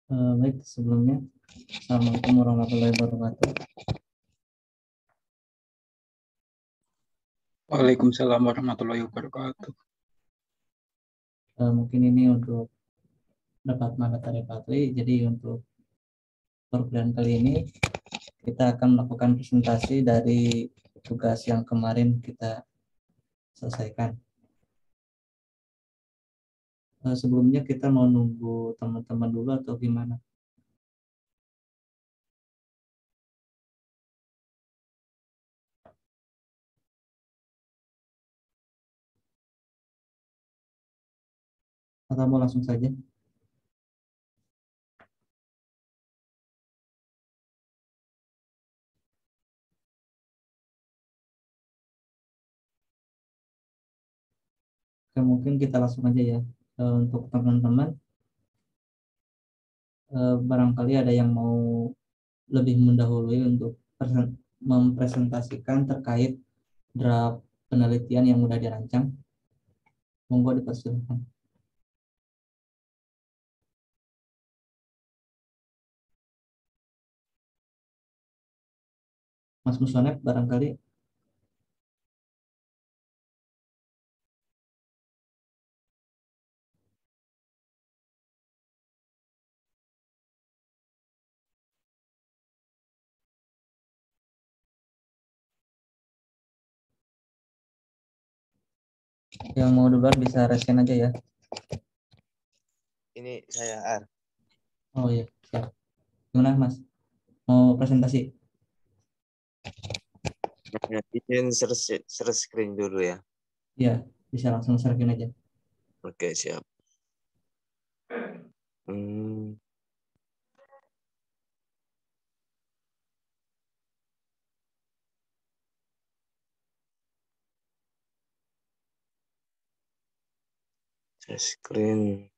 Baik, sebelumnya Assalamualaikum warahmatullahi wabarakatuh. Waalaikumsalam warahmatullahi wabarakatuh. Mungkin ini untuk dapat materi Patri. Jadi untuk program kali ini kita akan melakukan presentasi dari tugas yang kemarin kita selesaikan. Sebelumnya kita mau nunggu teman-teman dulu atau gimana? Atau mau langsung saja? Oke, mungkin kita langsung aja ya. Untuk teman-teman, barangkali ada yang mau lebih mendahului untuk mempresentasikan terkait draft penelitian yang sudah dirancang. Monggo dipersilakan. Mas Musonep barangkali. Yang mau duluan bisa resen aja ya. Ini saya Ar. Oh iya, siap. Gimana Mas? Mau presentasi? Izin share screen dulu ya. Iya, bisa langsung share aja. Oke, siap. Share screen.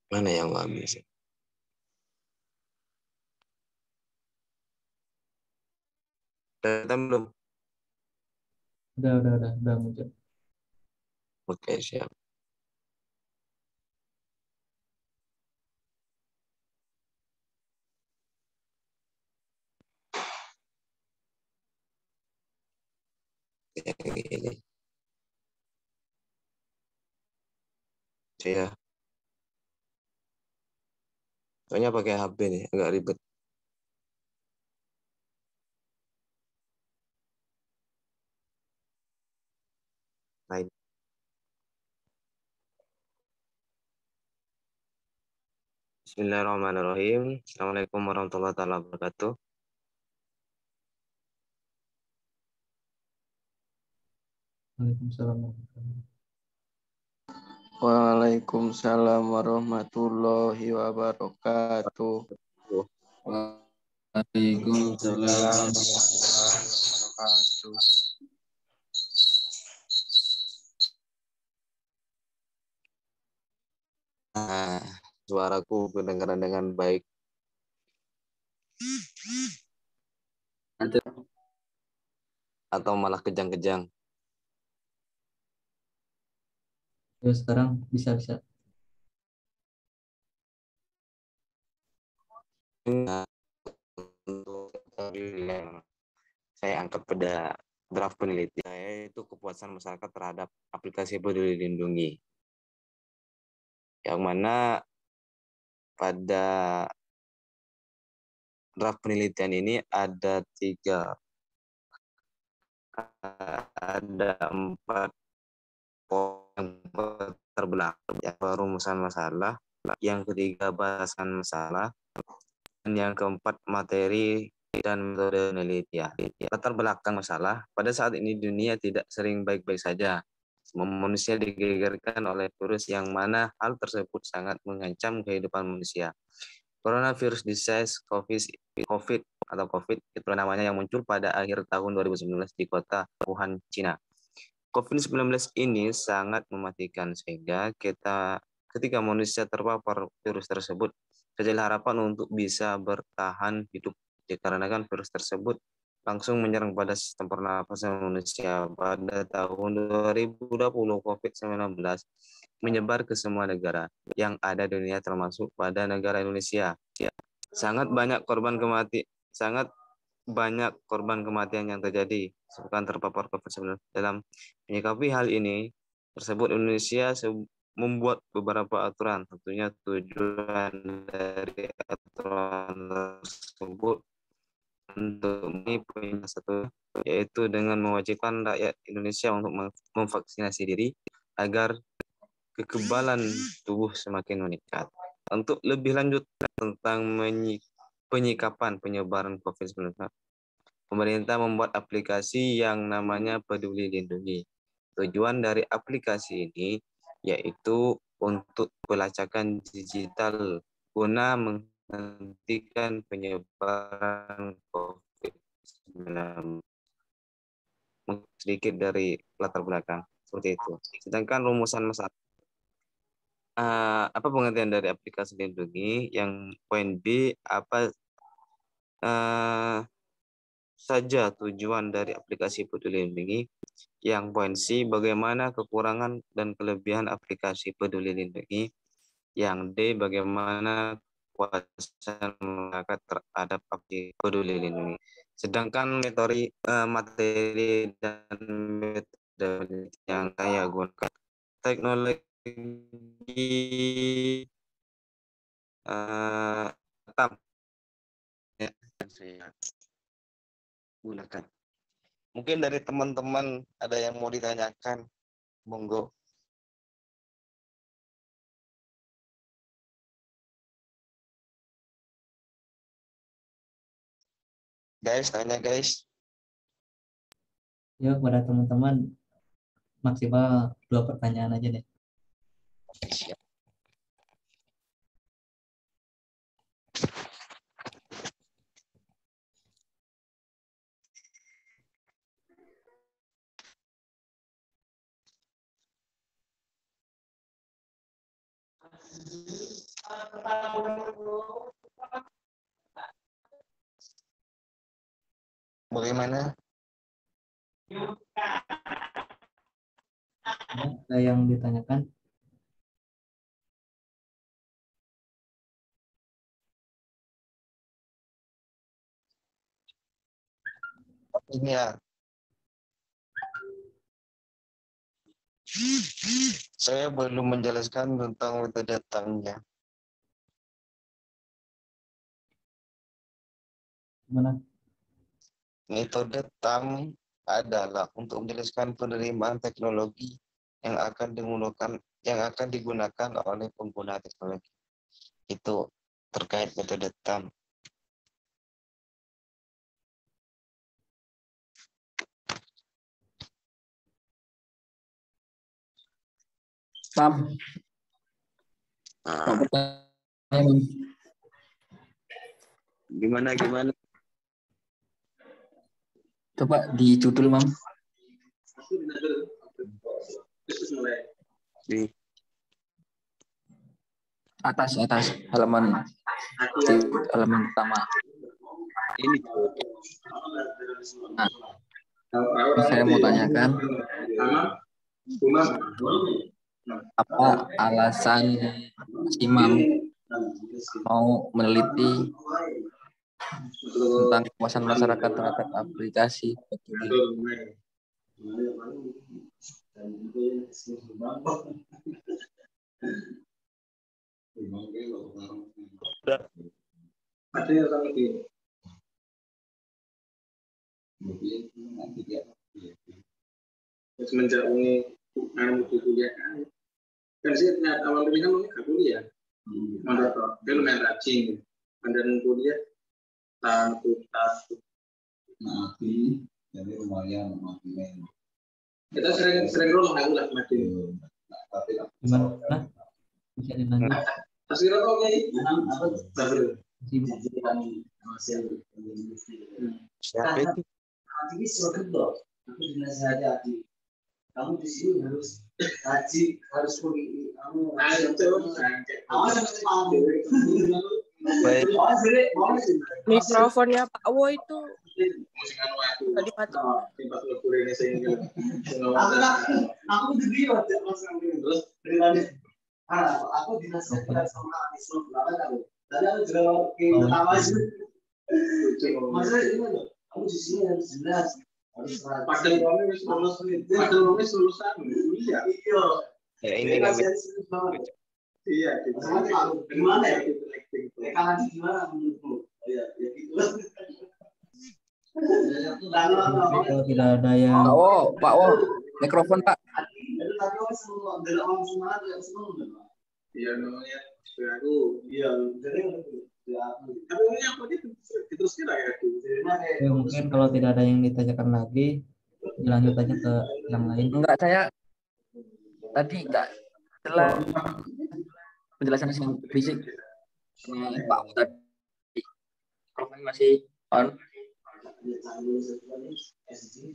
Mana yang nggak bisa? Datang belum? Udah muncul. Oke, siap. Ini. Saya. Soalnya pakai HP nih, agak ribet. Lain. Bismillahirrahmanirrahim. Assalamualaikum warahmatullahi wabarakatuh. Waalaikumsalam. Waalaikumsalam warahmatullahi wabarakatuh. Waalaikumsalam warahmatullahi wabarakatuh. Nah, suaraku kedengaran dengan baik. Atau malah kejang-kejang. Ya, sekarang bisa. Nah, untuk yang saya angkat pada draft penelitian saya itu kepuasan masyarakat terhadap aplikasi Peduli Lindungi. Yang mana pada draft penelitian ini ada empat poin terbelakang. Yang perumusan masalah, yang ketiga bahasan masalah, dan yang keempat materi dan metode penelitian. Latar belakang masalah, pada saat ini dunia tidak sering baik-baik saja. Manusia digegerkan oleh virus yang mana hal tersebut sangat mengancam kehidupan manusia. Coronavirus disease COVID atau COVID itu namanya yang muncul pada akhir tahun 2019 di kota Wuhan, Cina. COVID-19 ini sangat mematikan sehingga ketika manusia terpapar virus tersebut, kecil harapan untuk bisa bertahan hidup dikarenakan virus tersebut langsung menyerang pada sistem pernapasan manusia. Pada tahun 2020, COVID-19 menyebar ke semua negara yang ada di dunia termasuk pada negara Indonesia. Sangat banyak korban kematian yang terjadi disebabkan terpapar COVID-19. Dalam menyikapi hal ini tersebut, Indonesia membuat beberapa aturan. Tentunya tujuan dari aturan tersebut untuk ini satu, yaitu dengan mewajibkan rakyat Indonesia untuk memvaksinasi diri agar kekebalan tubuh semakin meningkat. Untuk lebih lanjut tentang penyikapan penyebaran COVID-19, pemerintah membuat aplikasi yang namanya Peduli Lindungi. Tujuan dari aplikasi ini yaitu untuk pelacakan digital guna menghentikan penyebaran COVID-19. Sedikit dari latar belakang seperti itu. Sedangkan rumusan masalah, apa pengertian dari aplikasi Lindungi? Yang poin B, apa saja tujuan dari aplikasi Peduli Lindungi? Yang poin C, bagaimana kekurangan dan kelebihan aplikasi Peduli Lindungi? Yang D, bagaimana kepuasan masyarakat terhadap aplikasi Peduli Lindungi? Sedangkan materi dan metode yang saya gunakan, teknologi saya gunakan. Mungkin dari teman-teman ada yang mau ditanyakan, monggo. Guys, tanya guys. Ya, kepada teman-teman maksimal 2 pertanyaan aja deh. Siap. Bagaimana? Ada yang ditanyakan? Ini ya. Saya belum menjelaskan tentang metode datangnya. Gimana? Metode TAM adalah untuk menjelaskan penerimaan teknologi yang akan digunakan oleh pengguna teknologi. Itu terkait metode TAM. Paham? Gimana? Coba dicudul, Mam. Di Atas halaman pertama. ini. Nah, saya mau tanyakan, apa alasan Imam mau meneliti tentang kepuasan masyarakat terhadap aplikasi Peduli? Semenjak ini kuliah kan sih awal ini kan nggak kuliah, dia lumayan rajin, dan kuliah tahun nabi jadi lumayan makin. Kita sering roll nggak ulah makin. Gimana? Bisa dilanjut? Hasil rollnya ini Siapa itu? Ini kedok. Aku dinasihati. Kamu di sini harus haji, harus pergi. Kamu Baik. Mikrofonnya Pak Wo itu Musik anu aku. Tadi mati. Tempat lekur ini sehingga. Aku jadi waktu pas ngambil terus dari aku dinasihatkan sama Islam banget aku. Tadi aku juga pertama sih. Maksudnya ini loh, aku di sini harus jelas. Padahal kami lulus lulusan kuliah. Iya. Ya ini nggak bisa. Iya. Gimana ya? Kalian gimana menurutmu? Ya gitu. Kalau tidak ada yang Pak Wo, mikrofon Pak. Iya namanya aku. Iya. Tapi ini apa dia diteruskan ya? ya, mungkin kalau tidak ada yang ditanyakan lagi, dilanjut aja ke yang lain. Enggak, saya tadi enggak jelas penjelasan yang fisik. Pak Wo tadi mikrofon masih on.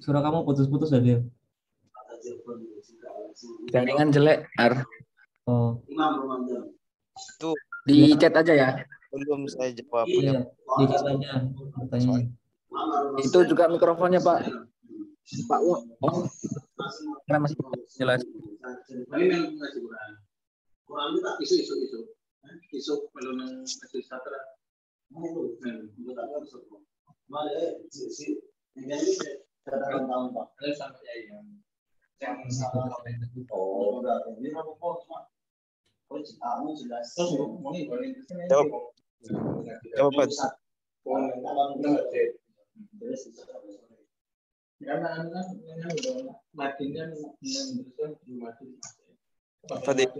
Suara kamu putus-putus ya, Dir? Jaringan jelek, Ar. Oh, Itu Di chat aja ya. belum saya jawab. iya. Di chat aja pertanyaannya. Itu juga mikrofonnya Pak. Pak Wo. Oh, karena masih jelas. Ini memang masih kurang tak isu belum masih satra. Coba Pak. Karena anak makinnya Fadil.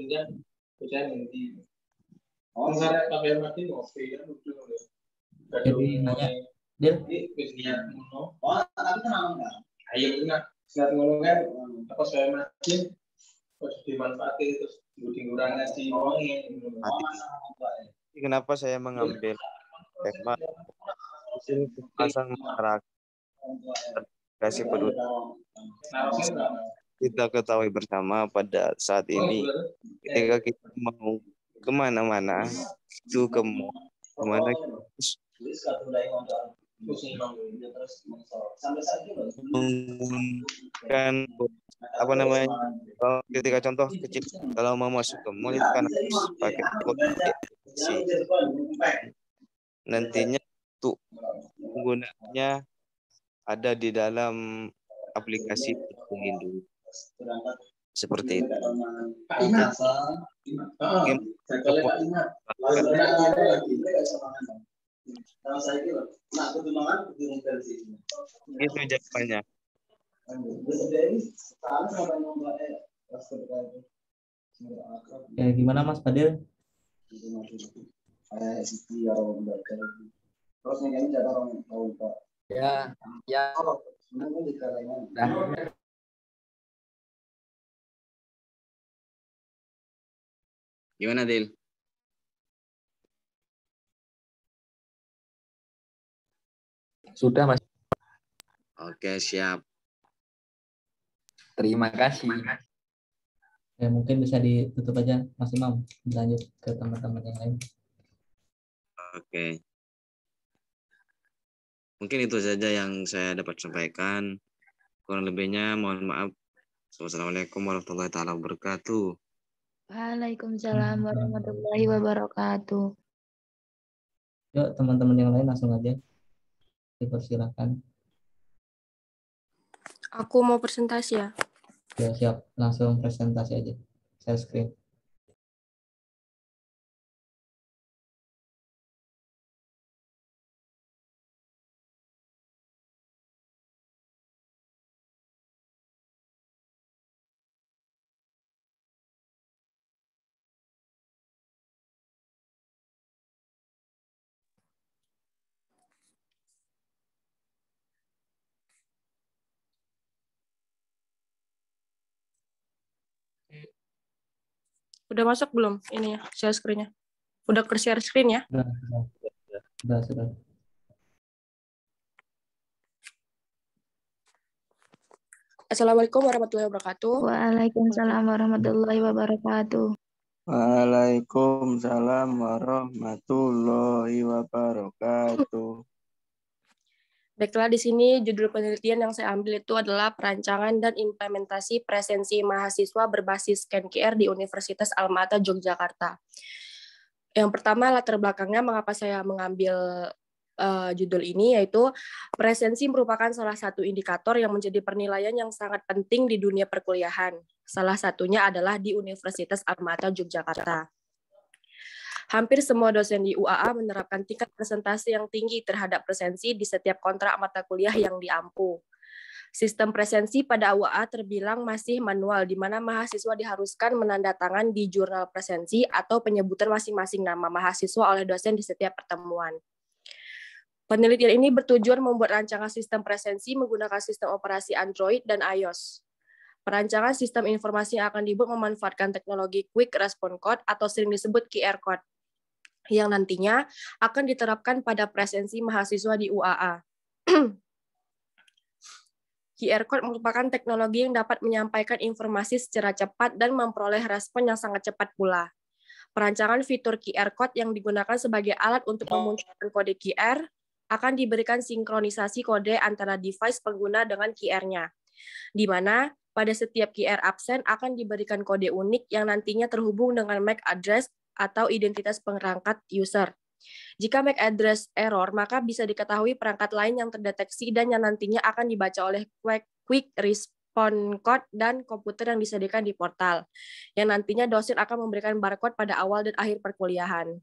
Jadi nanya, Dir, ayo enggak saat ngomong kan apa saya makin terus dimanfaatkan terus dikurangi ngaji Kenapa saya mengambil tema ini pasang masyarakat kasih peduli. Kita ketahui bersama pada saat ini ketika kita mau kemana-mana itu kemana menggunakan apa namanya ketika contoh kecil kalau mau masuk ke mall itu kan harus pakai kode nantinya untuk penggunanya ada di dalam aplikasi Hindu seperti itu. Itu jawabannya. ya gimana Mas Fadil? Ya, ya. Nah. Gimana, Dil? Sudah, Mas. Oke, siap. Terima kasih. Ya mungkin bisa ditutup aja Mas Imam, lanjut ke teman-teman yang lain. Oke. Mungkin itu saja yang saya dapat sampaikan. Kurang lebihnya mohon maaf. Wassalamualaikum warahmatullahi wabarakatuh. Waalaikumsalam warahmatullahi wabarakatuh. Yuk teman-teman yang lain langsung aja. Dipersilakan. Aku mau presentasi ya. Ya siap, langsung presentasi aja. Share screen. Udah masuk belum ini ya, share screen-nya? Udah ke share screen ya? Sudah. Assalamualaikum warahmatullahi wabarakatuh. Waalaikumsalam warahmatullahi wabarakatuh. Waalaikumsalam warahmatullahi wabarakatuh. Baiklah, di sini judul penelitian yang saya ambil itu adalah perancangan dan implementasi presensi mahasiswa berbasis scan QR di Universitas Alma-Ata Yogyakarta. Yang pertama, latar belakangnya mengapa saya mengambil judul ini, yaitu presensi merupakan salah satu indikator yang menjadi penilaian yang sangat penting di dunia perkuliahan. Salah satunya adalah di Universitas Alma-Ata Yogyakarta. Hampir semua dosen di UAA menerapkan tingkat presentasi yang tinggi terhadap presensi di setiap kontrak mata kuliah yang diampu. Sistem presensi pada UAA terbilang masih manual, di mana mahasiswa diharuskan menandatangan di jurnal presensi atau penyebutan masing-masing nama mahasiswa oleh dosen di setiap pertemuan. Penelitian ini bertujuan membuat rancangan sistem presensi menggunakan sistem operasi Android dan iOS. Perancangan sistem informasi yang akan dibuat memanfaatkan teknologi Quick Response Code atau sering disebut QR Code, yang nantinya akan diterapkan pada presensi mahasiswa di UAA. QR Code merupakan teknologi yang dapat menyampaikan informasi secara cepat dan memperoleh respon yang sangat cepat pula. Perancangan fitur QR Code yang digunakan sebagai alat untuk memunculkan kode QR akan diberikan sinkronisasi kode antara device pengguna dengan QR-nya, di mana pada setiap QR absen akan diberikan kode unik yang nantinya terhubung dengan MAC address atau identitas perangkat user. Jika MAC address error, maka bisa diketahui perangkat lain yang terdeteksi dan yang nantinya akan dibaca oleh Quick Response Code dan komputer yang disediakan di portal, yang nantinya dosen akan memberikan barcode pada awal dan akhir perkuliahan.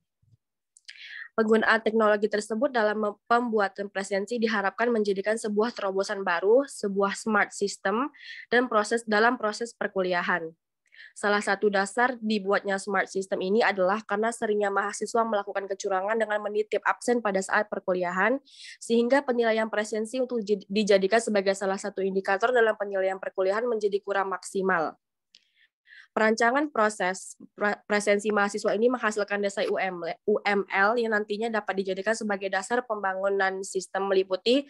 Penggunaan teknologi tersebut dalam pembuatan presensi diharapkan menjadikan sebuah terobosan baru, sebuah smart system, dan dalam proses perkuliahan. Salah satu dasar dibuatnya smart system ini adalah karena seringnya mahasiswa melakukan kecurangan dengan menitip absen pada saat perkuliahan, sehingga penilaian presensi untuk dijadikan sebagai salah satu indikator dalam penilaian perkuliahan menjadi kurang maksimal. Perancangan proses presensi mahasiswa ini menghasilkan desain UML yang nantinya dapat dijadikan sebagai dasar pembangunan sistem meliputi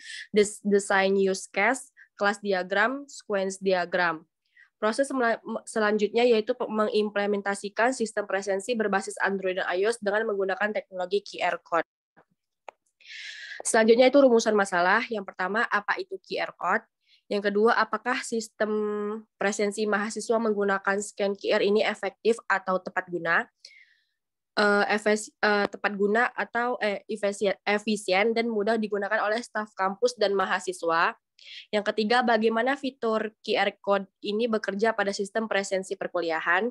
desain use case, kelas diagram, sequence diagram. Proses selanjutnya yaitu mengimplementasikan sistem presensi berbasis Android dan iOS dengan menggunakan teknologi QR Code. Selanjutnya itu rumusan masalah. Yang pertama, apa itu QR Code? Yang kedua, apakah sistem presensi mahasiswa menggunakan scan QR ini efektif atau tepat guna? Tepat guna atau efisien dan mudah digunakan oleh staf kampus dan mahasiswa. Yang ketiga, bagaimana fitur QR Code ini bekerja pada sistem presensi perkuliahan.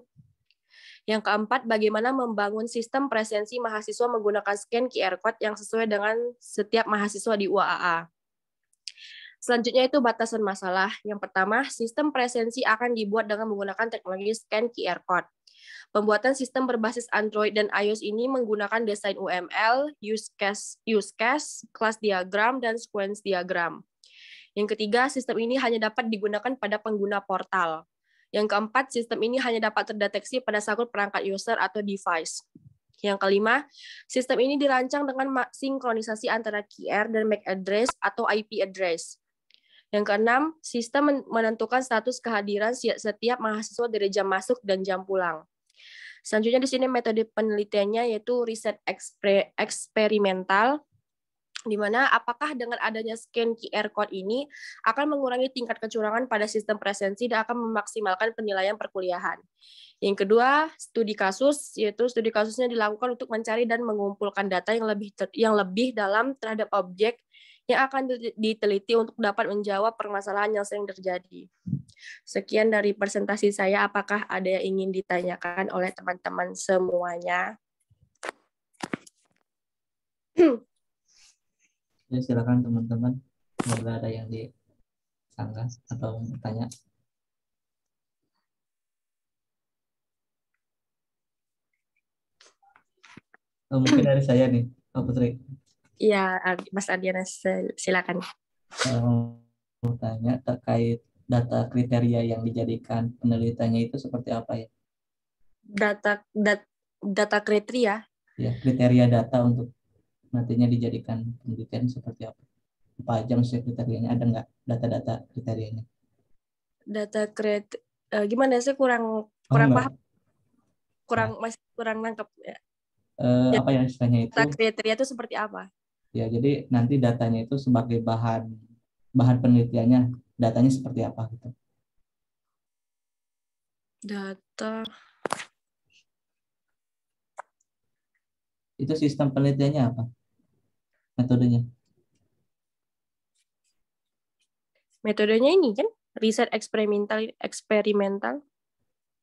Yang keempat, bagaimana membangun sistem presensi mahasiswa menggunakan scan QR Code yang sesuai dengan setiap mahasiswa di UAA. Selanjutnya itu batasan masalah. Yang pertama, sistem presensi akan dibuat dengan menggunakan teknologi scan QR Code. Pembuatan sistem berbasis Android dan iOS ini menggunakan desain UML, use case, kelas diagram, dan sequence diagram. Yang ketiga, sistem ini hanya dapat digunakan pada pengguna portal. Yang keempat, sistem ini hanya dapat terdeteksi pada satu perangkat user atau device. Yang kelima, sistem ini dirancang dengan sinkronisasi antara QR dan MAC address atau IP address. Yang keenam, sistem menentukan status kehadiran setiap mahasiswa dari jam masuk dan jam pulang. Selanjutnya di sini metode penelitiannya yaitu riset eksperimental, di mana apakah dengan adanya scan QR Code ini akan mengurangi tingkat kecurangan pada sistem presensi dan akan memaksimalkan penilaian perkuliahan. Yang kedua, studi kasus, yaitu studi kasusnya dilakukan untuk mencari dan mengumpulkan data yang lebih dalam terhadap objek yang akan diteliti untuk dapat menjawab permasalahan yang sering terjadi. Sekian dari presentasi saya. Apakah ada yang ingin ditanyakan oleh teman-teman semuanya? Ya, silakan teman-teman. Semoga ada yang disanggah atau bertanya. Mungkin dari saya nih, Pak Putri. Iya, Mas Adiana, silakan. Mau tanya terkait data kriteria yang dijadikan penelitiannya itu seperti apa ya? Data kriteria? Ya, kriteria data untuk nantinya dijadikan penelitian seperti apa? Apa aja maksudnya kriterianya? Ada nggak data-data kriterianya? Data gimana sih kurang paham? Masih kurang nangkep ya. Apa yang istilahnya itu? Data kriteria itu seperti apa? Ya, jadi nanti datanya itu sebagai bahan penelitiannya, datanya seperti apa gitu. Data. Itu sistem penelitiannya apa? Metodenya? Metodenya ini kan riset eksperimental.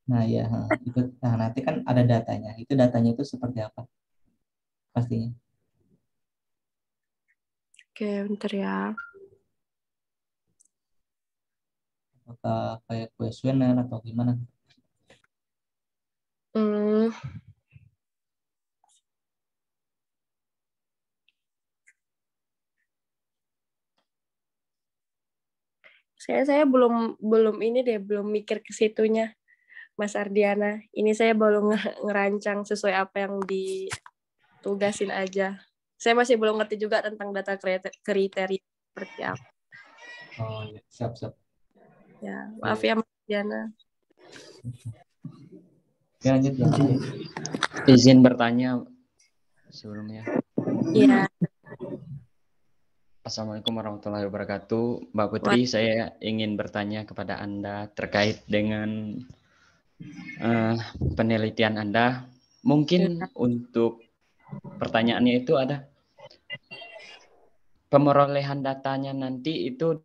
Nah, ya, itu. Nah, nanti kan ada datanya. Itu datanya itu seperti apa? Pastinya. Oke, bentar ya. Apakah kayak kuesioner atau gimana? Hmm, saya belum ini deh, belum mikir ke situnya, Mas Ardiana. Ini saya baru ngerancang sesuai apa yang ditugasin aja. Saya masih belum ngerti juga tentang data kriteria seperti apa. Oh, ya. Siap. Ya, maaf ya Mas Ardiana. Ya, lanjut ya. Izin bertanya sebelumnya. Iya. Assalamualaikum warahmatullahi wabarakatuh. Mbak Putri, saya ingin bertanya kepada Anda terkait dengan penelitian Anda. Mungkin untuk pertanyaannya itu ada pemerolehan datanya nanti itu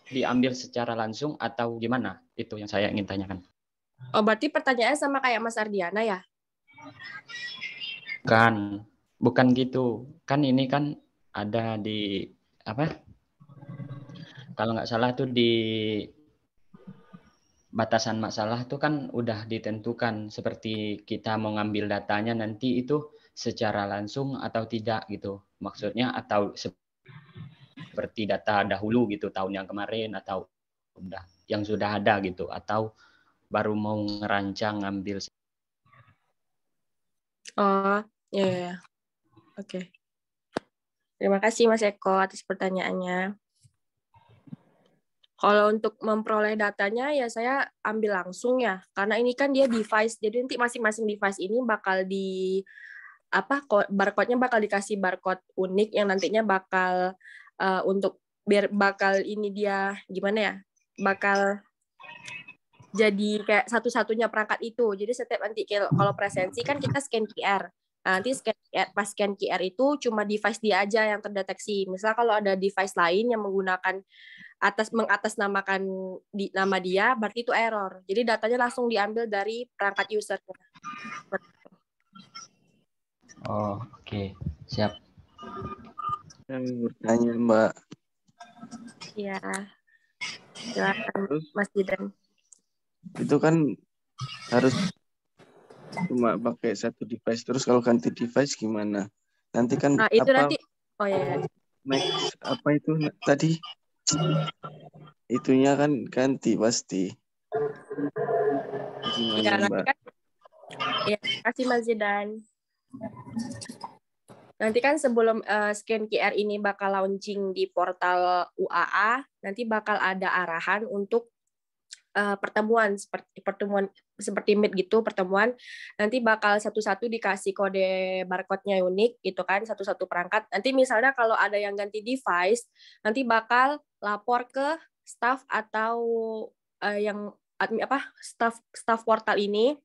diambil secara langsung atau gimana? Itu yang saya ingin tanyakan. Oh, berarti pertanyaannya sama kayak Mas Ardiana ya? Bukan gitu. Kan ini kan ada di apa? Kalau nggak salah tuh di batasan masalah tuh kan udah ditentukan seperti kita mau ngambil datanya nanti itu secara langsung atau tidak gitu. Maksudnya atau seperti data dahulu gitu tahun yang kemarin atau yang sudah ada gitu atau baru mau ngerancang ngambil. Oh, ya. Oke. Terima kasih Mas Eko atas pertanyaannya. Kalau untuk memperoleh datanya ya saya ambil langsung ya, karena ini kan dia device, jadi nanti masing-masing device ini bakal barcode-nya bakal dikasih barcode unik yang nantinya bakal untuk biar bakal ini dia gimana ya, bakal jadi kayak satu-satunya perangkat itu. Jadi setiap nanti kalau presensi kan kita scan QR. Nah, nanti pas scan QR itu cuma device dia aja yang terdeteksi. Misal kalau ada device lain yang menggunakan mengatasnamakan nama dia, berarti itu error. Jadi datanya langsung diambil dari perangkat user. Oh, oke. Siap. Yang bertanya Mbak. Iya. Silakan Mas Jidan. Itu kan harus cuma pakai satu device, terus kalau ganti device gimana? Nanti kan itu nanti next apa itu tadi? Itunya kan ganti pasti. Gimana ya, Mbak? kan, ya, terima kasih Mas Jidan. Nanti kan sebelum scan QR ini bakal launching di portal UAA, nanti bakal ada arahan untuk pertemuan seperti Meet gitu, pertemuan nanti bakal satu-satu dikasih kode barcode-nya unik gitu kan, satu-satu perangkat. Nanti misalnya kalau ada yang ganti device, nanti bakal lapor ke staff atau yang staff portal ini,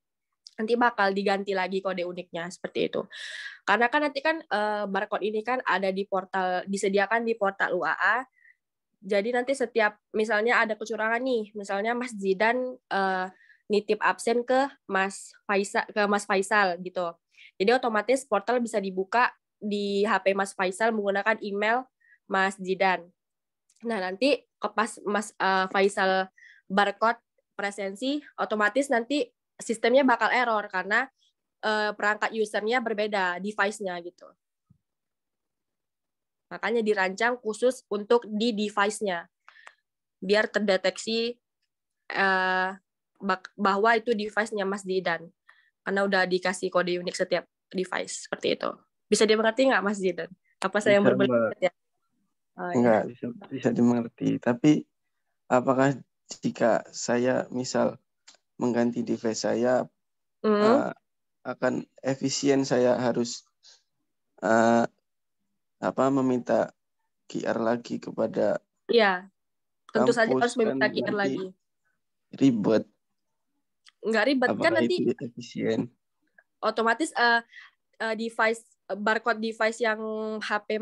nanti bakal diganti lagi kode uniknya seperti itu. Karena kan nanti kan barcode ini kan ada di portal, disediakan di portal UAA. Jadi nanti setiap misalnya ada kecurangan nih, misalnya Mas Zidan nitip absen ke Mas Faisal gitu. Jadi otomatis portal bisa dibuka di HP Mas Faisal menggunakan email Mas Zidan. Nah, nanti pas Mas Faisal barcode presensi, otomatis nanti sistemnya bakal error karena perangkat usernya berbeda, device-nya gitu. Makanya dirancang khusus untuk di device-nya. Biar terdeteksi bahwa itu device-nya Mas Zidan. Karena udah dikasih kode unik setiap device. Seperti itu. Bisa dimengerti nggak Mas Zidan? Apa saya yang berbelit ya? Enggak, bisa dimengerti. Tapi apakah jika saya misal mengganti device saya akan efisien, saya harus meminta QR lagi kepada Iya, tentu saja kampus, harus meminta kan QR nanti lagi. ribet. Nggak ribet kan Apakah nanti itu efisien? otomatis device barcode device yang HP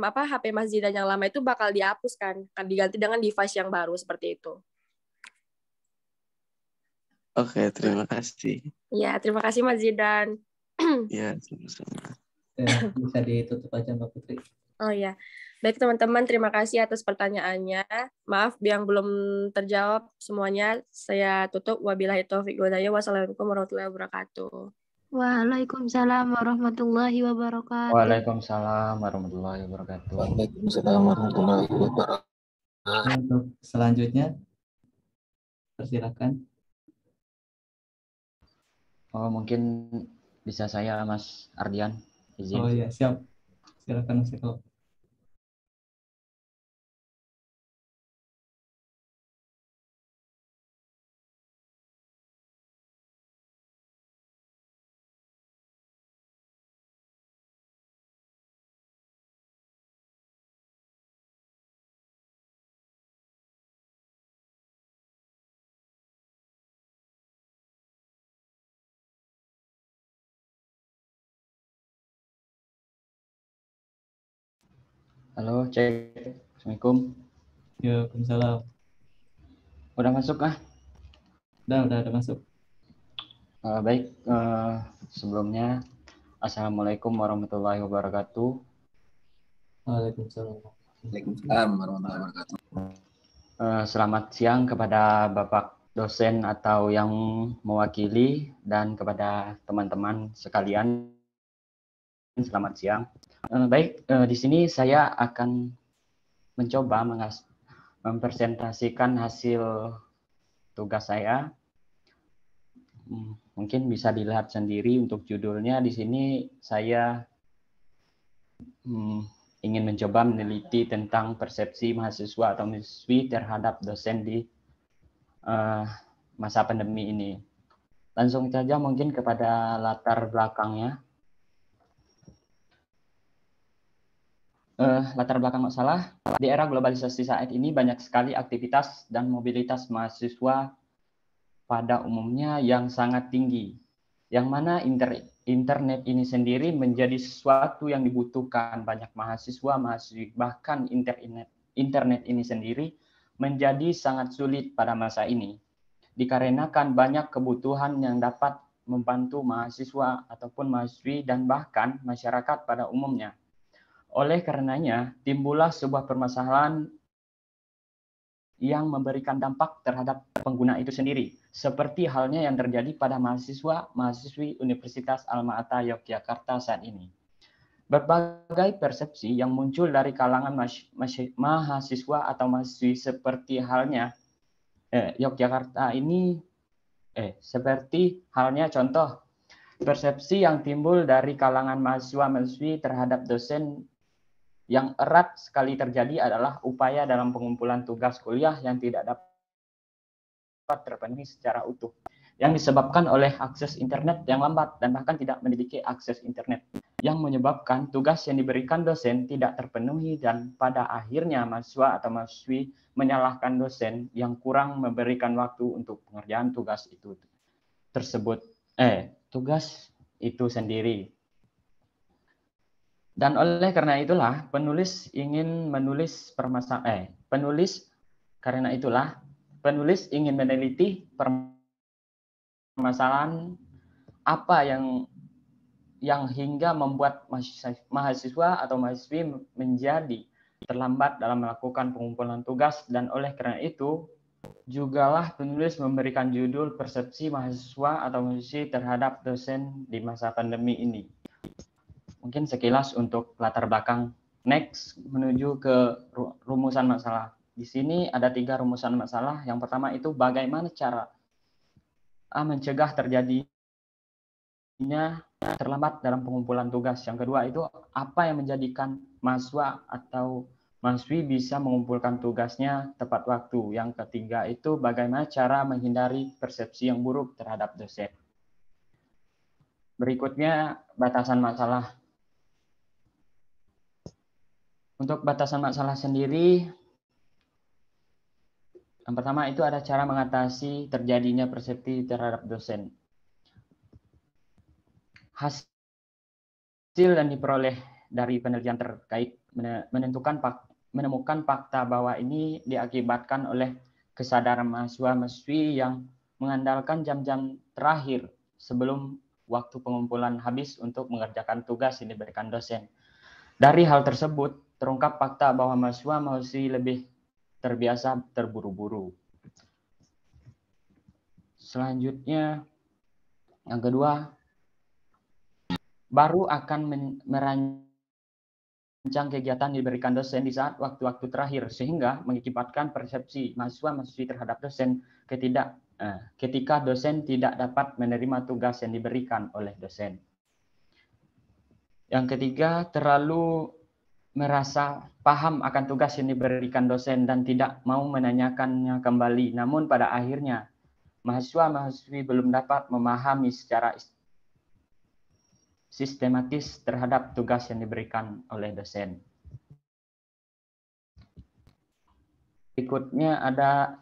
Mas Zidan yang lama itu bakal dihapus kan diganti dengan device yang baru seperti itu. Oke, terima kasih. Ya, terima kasih Mas Zidan. Ya, sama-sama. Ya, bisa ditutup aja Mbak Putri. Oh ya, baik teman-teman, terima kasih atas pertanyaannya. Maaf yang belum terjawab semuanya. Saya tutup. Wabillahi taufiq wal hidayah. Wassalamualaikum warahmatullahi wabarakatuh. Waalaikumsalam warahmatullahi wabarakatuh. Waalaikumsalam warahmatullahi wabarakatuh. Waalaikumsalam warahmatullahi wabarakatuh. Untuk selanjutnya, persilakan. Oh, mungkin bisa saya Mas Ardian izin. Oh ya, siap. Silakan Mas Eko. Halo, cek. Assalamualaikum. Ya, Waalaikumsalam. Udah masuk kah? Udah masuk. Baik, sebelumnya Assalamualaikum warahmatullahi wabarakatuh. Waalaikumsalam. Waalaikumsalam warahmatullahi wabarakatuh. Selamat siang kepada Bapak dosen atau yang mewakili dan kepada teman-teman sekalian. Selamat siang. Baik, di sini saya akan mencoba mempresentasikan hasil tugas saya. Mungkin bisa dilihat sendiri untuk judulnya. Di sini saya ingin mencoba meneliti tentang persepsi mahasiswa atau mahasiswi terhadap dosen di masa pandemi ini. Langsung saja mungkin kepada latar belakangnya. Latar belakang masalah, di era globalisasi saat ini banyak sekali aktivitas dan mobilitas mahasiswa pada umumnya yang sangat tinggi, yang mana internet ini sendiri menjadi sesuatu yang dibutuhkan banyak mahasiswa, mahasiswi, bahkan internet ini sendiri menjadi sangat sulit pada masa ini, dikarenakan banyak kebutuhan yang dapat membantu mahasiswa ataupun mahasiswi dan bahkan masyarakat pada umumnya. Oleh karenanya, timbullah sebuah permasalahan yang memberikan dampak terhadap pengguna itu sendiri, seperti halnya yang terjadi pada mahasiswa-mahasiswi Universitas Alma-Ata Yogyakarta saat ini. Berbagai persepsi yang muncul dari kalangan mahasiswa atau mahasiswi seperti halnya Yogyakarta ini, seperti halnya contoh persepsi yang timbul dari kalangan mahasiswa-mahasiswi terhadap dosen yang erat sekali terjadi adalah upaya dalam pengumpulan tugas kuliah yang tidak dapat terpenuhi secara utuh, yang disebabkan oleh akses internet yang lambat dan bahkan tidak memiliki akses internet, yang menyebabkan tugas yang diberikan dosen tidak terpenuhi dan pada akhirnya mahasiswa atau mahasiswi menyalahkan dosen yang kurang memberikan waktu untuk pengerjaan tugas itu sendiri. Dan oleh karena itulah penulis ingin meneliti permasalahan apa yang hingga membuat mahasiswa atau mahasiswi menjadi terlambat dalam melakukan pengumpulan tugas, dan oleh karena itu jugalah penulis memberikan judul persepsi mahasiswa atau mahasiswi terhadap dosen di masa pandemi ini. Mungkin sekilas untuk latar belakang. Next, menuju ke rumusan masalah. Di sini ada 3 rumusan masalah. Yang pertama itu bagaimana cara mencegah terjadinya terlambat dalam pengumpulan tugas. Yang kedua itu apa yang menjadikan mahasiswa atau mahasiswi bisa mengumpulkan tugasnya tepat waktu. Yang ketiga itu bagaimana cara menghindari persepsi yang buruk terhadap dosen. Berikutnya batasan masalah. Untuk batasan masalah sendiri, yang pertama itu ada cara mengatasi terjadinya persepsi terhadap dosen. Hasil yang diperoleh dari penelitian terkait menemukan fakta bahwa ini diakibatkan oleh kesadaran mahasiswa-mahasiswi yang mengandalkan jam-jam terakhir sebelum waktu pengumpulan habis untuk mengerjakan tugas yang diberikan dosen. Dari hal tersebut, terungkap fakta bahwa mahasiswa-mahasiswi lebih terbiasa terburu-buru. Selanjutnya, yang kedua, baru akan merancang kegiatan yang diberikan dosen di saat waktu-waktu terakhir, sehingga mengakibatkan persepsi mahasiswa-mahasiswi terhadap dosen ketika dosen tidak dapat menerima tugas yang diberikan oleh dosen. Yang ketiga, terlalu merasa paham akan tugas yang diberikan dosen dan tidak mau menanyakannya kembali. Namun pada akhirnya, mahasiswa-mahasiswi belum dapat memahami secara sistematis terhadap tugas yang diberikan oleh dosen. Berikutnya ada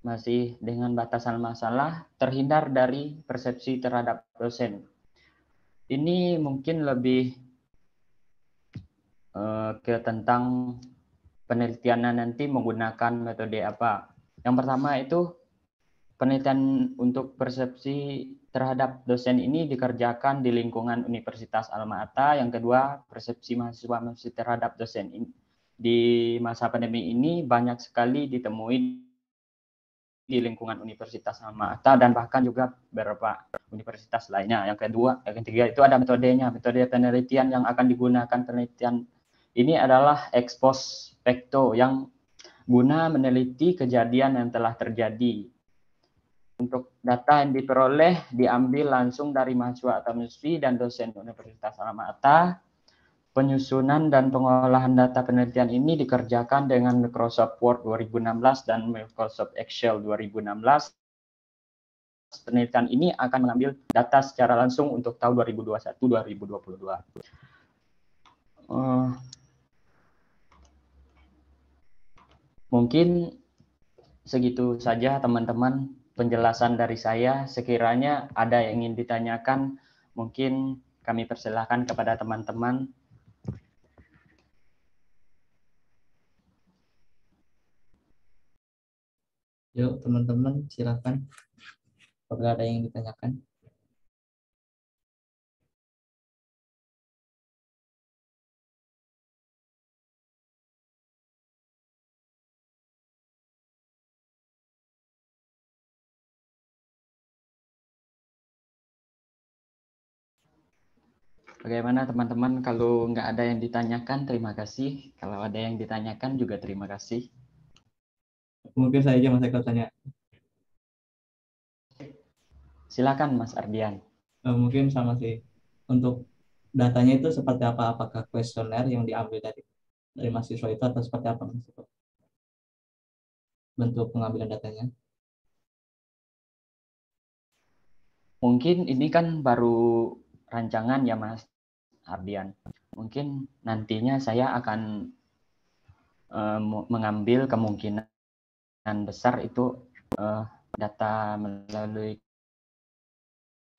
masih dengan batasan masalah, terhindar dari persepsi terhadap dosen. Ini mungkin lebih ke tentang penelitiannya nanti menggunakan metode apa. Yang pertama itu penelitian untuk persepsi terhadap dosen ini dikerjakan di lingkungan Universitas Alma-Ata. Yang kedua, persepsi mahasiswa-mahasiswi terhadap dosen ini di masa pandemi ini banyak sekali ditemui di lingkungan Universitas Alma-Ata dan bahkan juga beberapa universitas lainnya. Yang ketiga itu ada metodenya. Metode penelitian yang akan digunakan penelitian ini adalah ex post facto yang guna meneliti kejadian yang telah terjadi. Untuk data yang diperoleh diambil langsung dari mahasiswa atau mahasiswi dan dosen Universitas Alma-Ata. Penyusunan dan pengolahan data penelitian ini dikerjakan dengan Microsoft Word 2016 dan Microsoft Excel 2016. Penelitian ini akan mengambil data secara langsung untuk tahun 2021-2022. Mungkin segitu saja teman-teman penjelasan dari saya. Sekiranya ada yang ingin ditanyakan, mungkin kami persilahkan kepada teman-teman. Yuk teman-teman, silakan. Apakah ada yang ditanyakan? Bagaimana teman-teman, kalau nggak ada yang ditanyakan, terima kasih. Kalau ada yang ditanyakan juga terima kasih. Mungkin saya aja Mas Eko tanya. Silakan Mas Ardian. Mungkin sama sih. Untuk datanya itu seperti apa? Apakah kuesioner yang diambil dari mahasiswa itu atau seperti apa Mas Eko? Bentuk pengambilan datanya? Mungkin ini kan baru rancangan ya Mas Ardian. Mungkin nantinya saya akan mengambil kemungkinan besar itu data melalui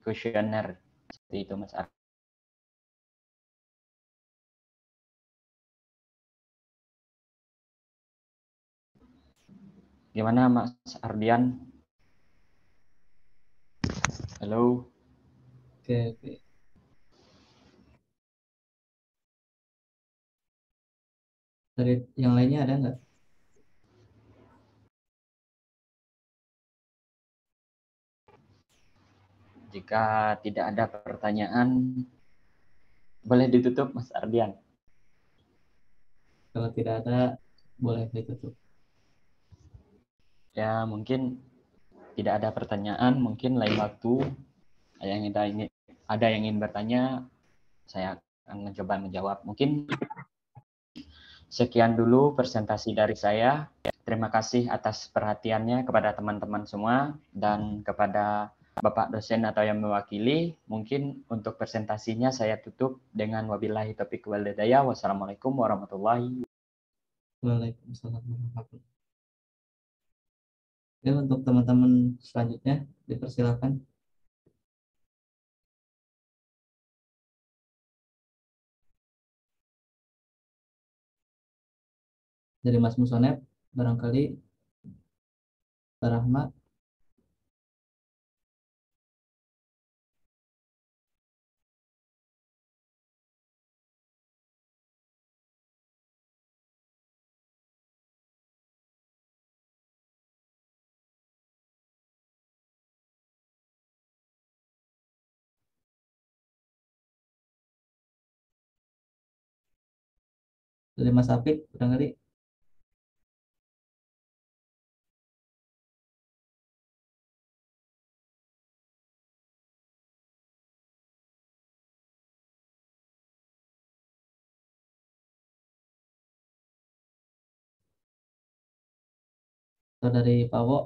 kuesioner seperti itu Mas Ardian. Gimana Mas Ardian? Halo. Oke. Dari yang lainnya ada nggak? Jika tidak ada pertanyaan, boleh ditutup Mas Ardian. Kalau tidak ada, boleh ditutup. Ya, mungkin tidak ada pertanyaan, mungkin lain waktu ada yang ingin bertanya, saya akan mencoba menjawab. Mungkin sekian dulu presentasi dari saya. Terima kasih atas perhatiannya kepada teman-teman semua dan kepada Bapak dosen atau yang mewakili, mungkin untuk presentasinya saya tutup dengan wabillahi taufiq wal hidayah. Wassalamualaikum warahmatullahi wabarakatuh. Waalaikumsalam warahmatullahi wabarakatuh. Ya, untuk teman-teman selanjutnya dipersilakan. Dari Mas Musonep, barangkali Pak Rahma. Dari Mas Apik, barangkali. Atau dari Pak Wo.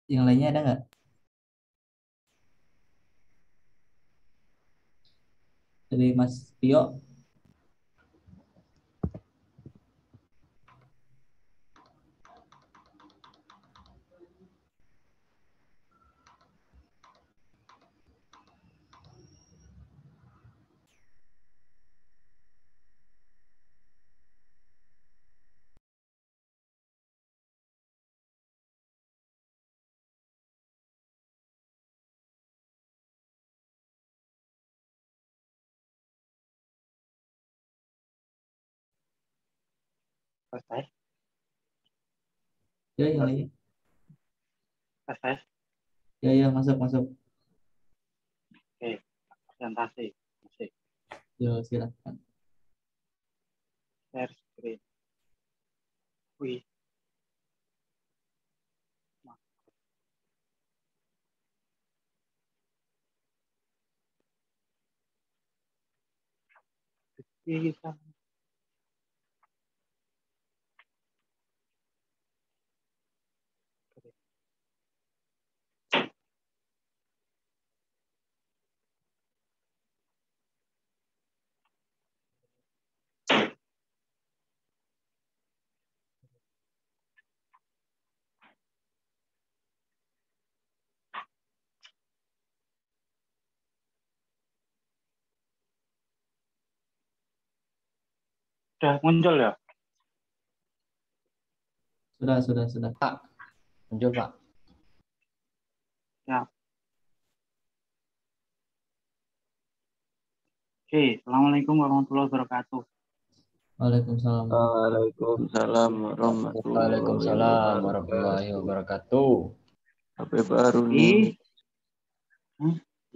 Yang lainnya ada nggak? Dari Mas Tio. Selesai. Ya, yang lainnya. Selesai. Ya, masuk. Oke, presentasi. Masih. Ya, silakan. Share screen. Wih. Bisa. Sudah muncul ya? Sudah. Pak, muncul Pak. Ya. Oke, Assalamualaikum warahmatullahi wabarakatuh. Waalaikumsalam. Waalaikumsalam warahmatullahi wabarakatuh. HP baru nih.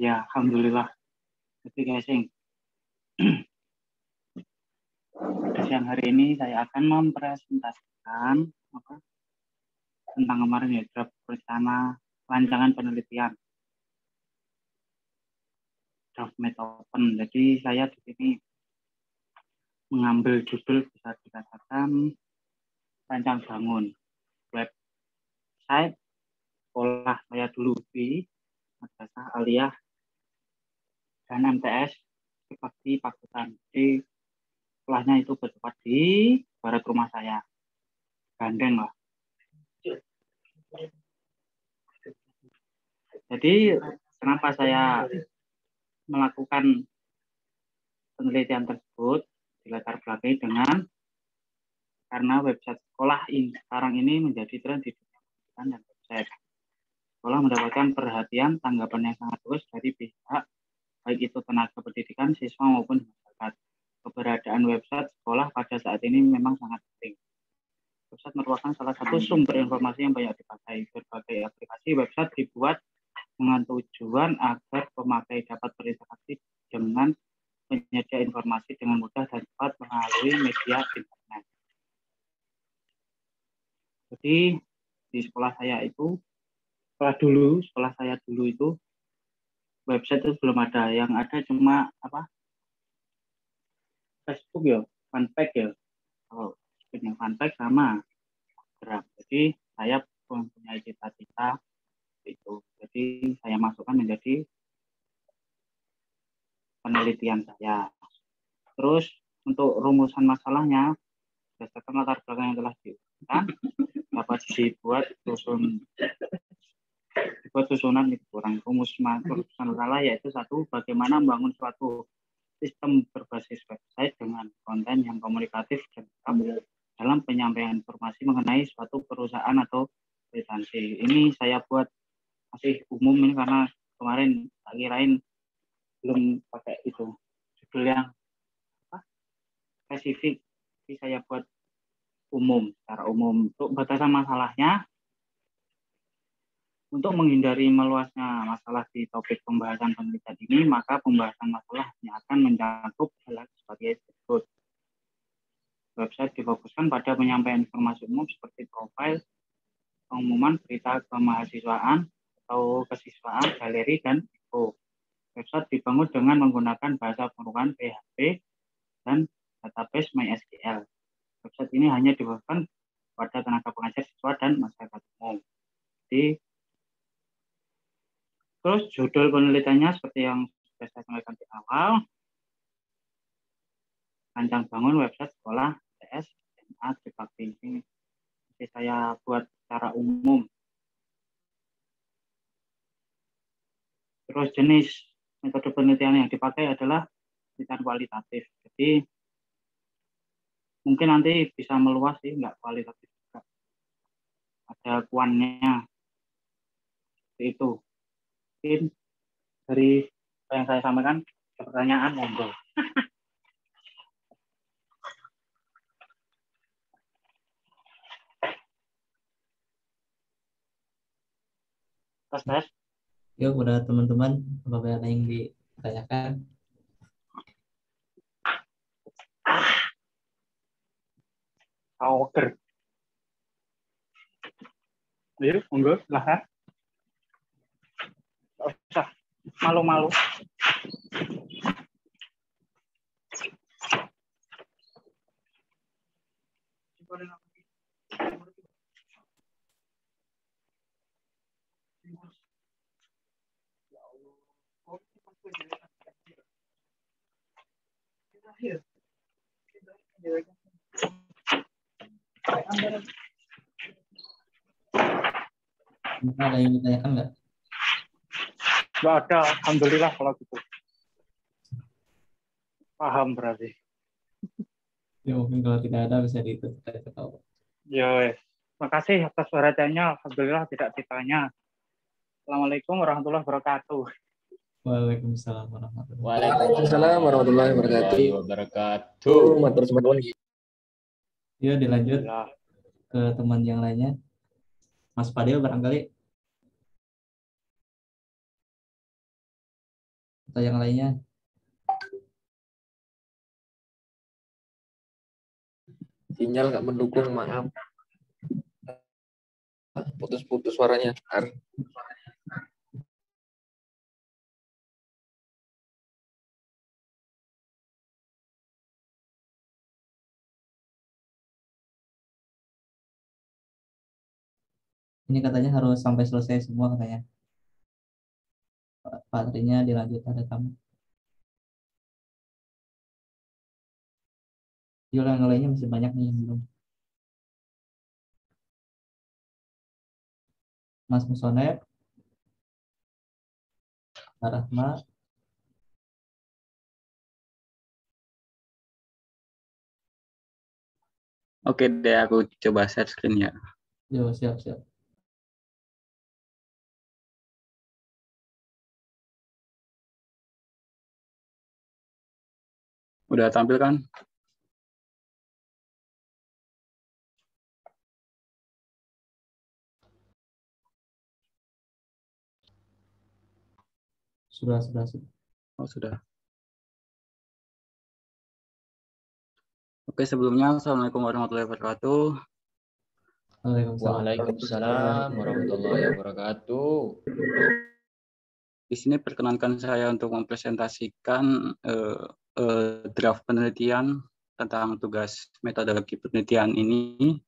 Ya, alhamdulillah. Jadi guys, pada siang hari ini saya akan mempresentasikan tentang kemarin ya, draft rencana rancangan penelitian draft Metopen. Jadi saya di sini mengambil judul bisa dikatakan rancang bangun website sekolah saya dulu di Madrasah Aliyah dan MTS Bakti Pakutan. Jadi sekolahnya itu bertempat di barat rumah saya, Gandeng lah. Jadi kenapa saya melakukan penelitian tersebut dilatar belakangi dengan karena website sekolah ini sekarang ini menjadi tren di pendidikan dan website. Sekolah mendapatkan perhatian tanggapan yang sangat bagus dari pihak baik itu tenaga pendidikan, siswa maupun masyarakat. Keberadaan website sekolah pada saat ini memang sangat penting. Website merupakan salah satu sumber informasi yang banyak dipakai. Berbagai aplikasi website dibuat dengan tujuan agar pemakai dapat berinteraksi dengan informasi dengan mudah dan cepat melalui media internet. Jadi di sekolah saya dulu itu website itu belum ada, yang ada cuma Facebook ya, fanpage ya. Kalau punya fanpage sama Instagram. Jadi saya mempunyai cita-cita itu. Jadi saya masukkan menjadi penelitian saya. Terus untuk rumusan masalahnya berdasarkan latar belakang yang telah diuraikan dapat dibuat susunan itu kurang rumusan masalah, yaitu satu, bagaimana membangun suatu sistem berbasis website dengan konten yang komunikatif dan lengkap dalam penyampaian informasi mengenai suatu perusahaan atau instansi. Ini saya buat masih umum ini karena kemarin tak kirain belum pakai itu judul yang spesifik, jadi saya buat umum, secara umum. Untuk batasan masalahnya, untuk menghindari meluasnya masalah di topik pembahasan penelitian ini, maka pembahasan masalahnya akan mencakup hal sebagai berikut. Website difokuskan pada penyampaian informasi umum seperti profil, pengumuman berita kemahasiswaan atau kesiswaan, galeri, dan info. Website dibangun dengan menggunakan bahasa pemrograman PHP dan database MySQL. Website ini hanya difokuskan pada tenaga pengajar, siswa, dan masyarakat umum. Jadi, terus judul penelitiannya seperti yang sudah saya sampaikan di awal, rancang bangun website sekolah TS SMA Tribakti. Ini saya buat secara umum. Terus jenis metode penelitian yang dipakai adalah penelitian kualitatif. Jadi mungkin nanti bisa meluas sih, nggak kualitatif juga. Ada kuannya. Itu. Mungkin dari apa yang saya sampaikan, pertanyaan monggo. Tes. Yuk, udah teman-teman, apabila ada yang ditanyakan. Oke. Yuk, monggo, silahkan. Nggak usah malu-malu. Ada yang ditanyakan nggak? Nggak ada, alhamdulillah kalau gitu. Paham berarti. Ya mungkin kalau tidak ada bisa ditutup aja kalau. Ya, makasih atas perhatiannya. Alhamdulillah tidak ditanya. Assalamualaikum warahmatullahi wabarakatuh. Waalaikumsalam warahmatullahi Waalaikumsalam warahmatullahi wabarakatuh. Matur teman-teman. Ya, dilanjut ke teman yang lainnya. Mas Fadil barangkali. Atau yang lainnya. Sinyal nggak mendukung, maaf. Putus-putus suaranya. Ini katanya harus sampai selesai semua katanya. Baterainya dilanjut, ada tamu. Yang lainnya masih banyak nih yang belum. Mas Musonep, Rahma. Oke deh, aku coba share screen ya. Yo, siap. Udah tampil kan? Sudah. Oh, sudah. Oke, sebelumnya Assalamualaikum warahmatullahi wabarakatuh. Waalaikumsalam warahmatullahi wabarakatuh. Di sini perkenankan saya untuk mempresentasikan draft penelitian tentang tugas metodologi penelitian ini.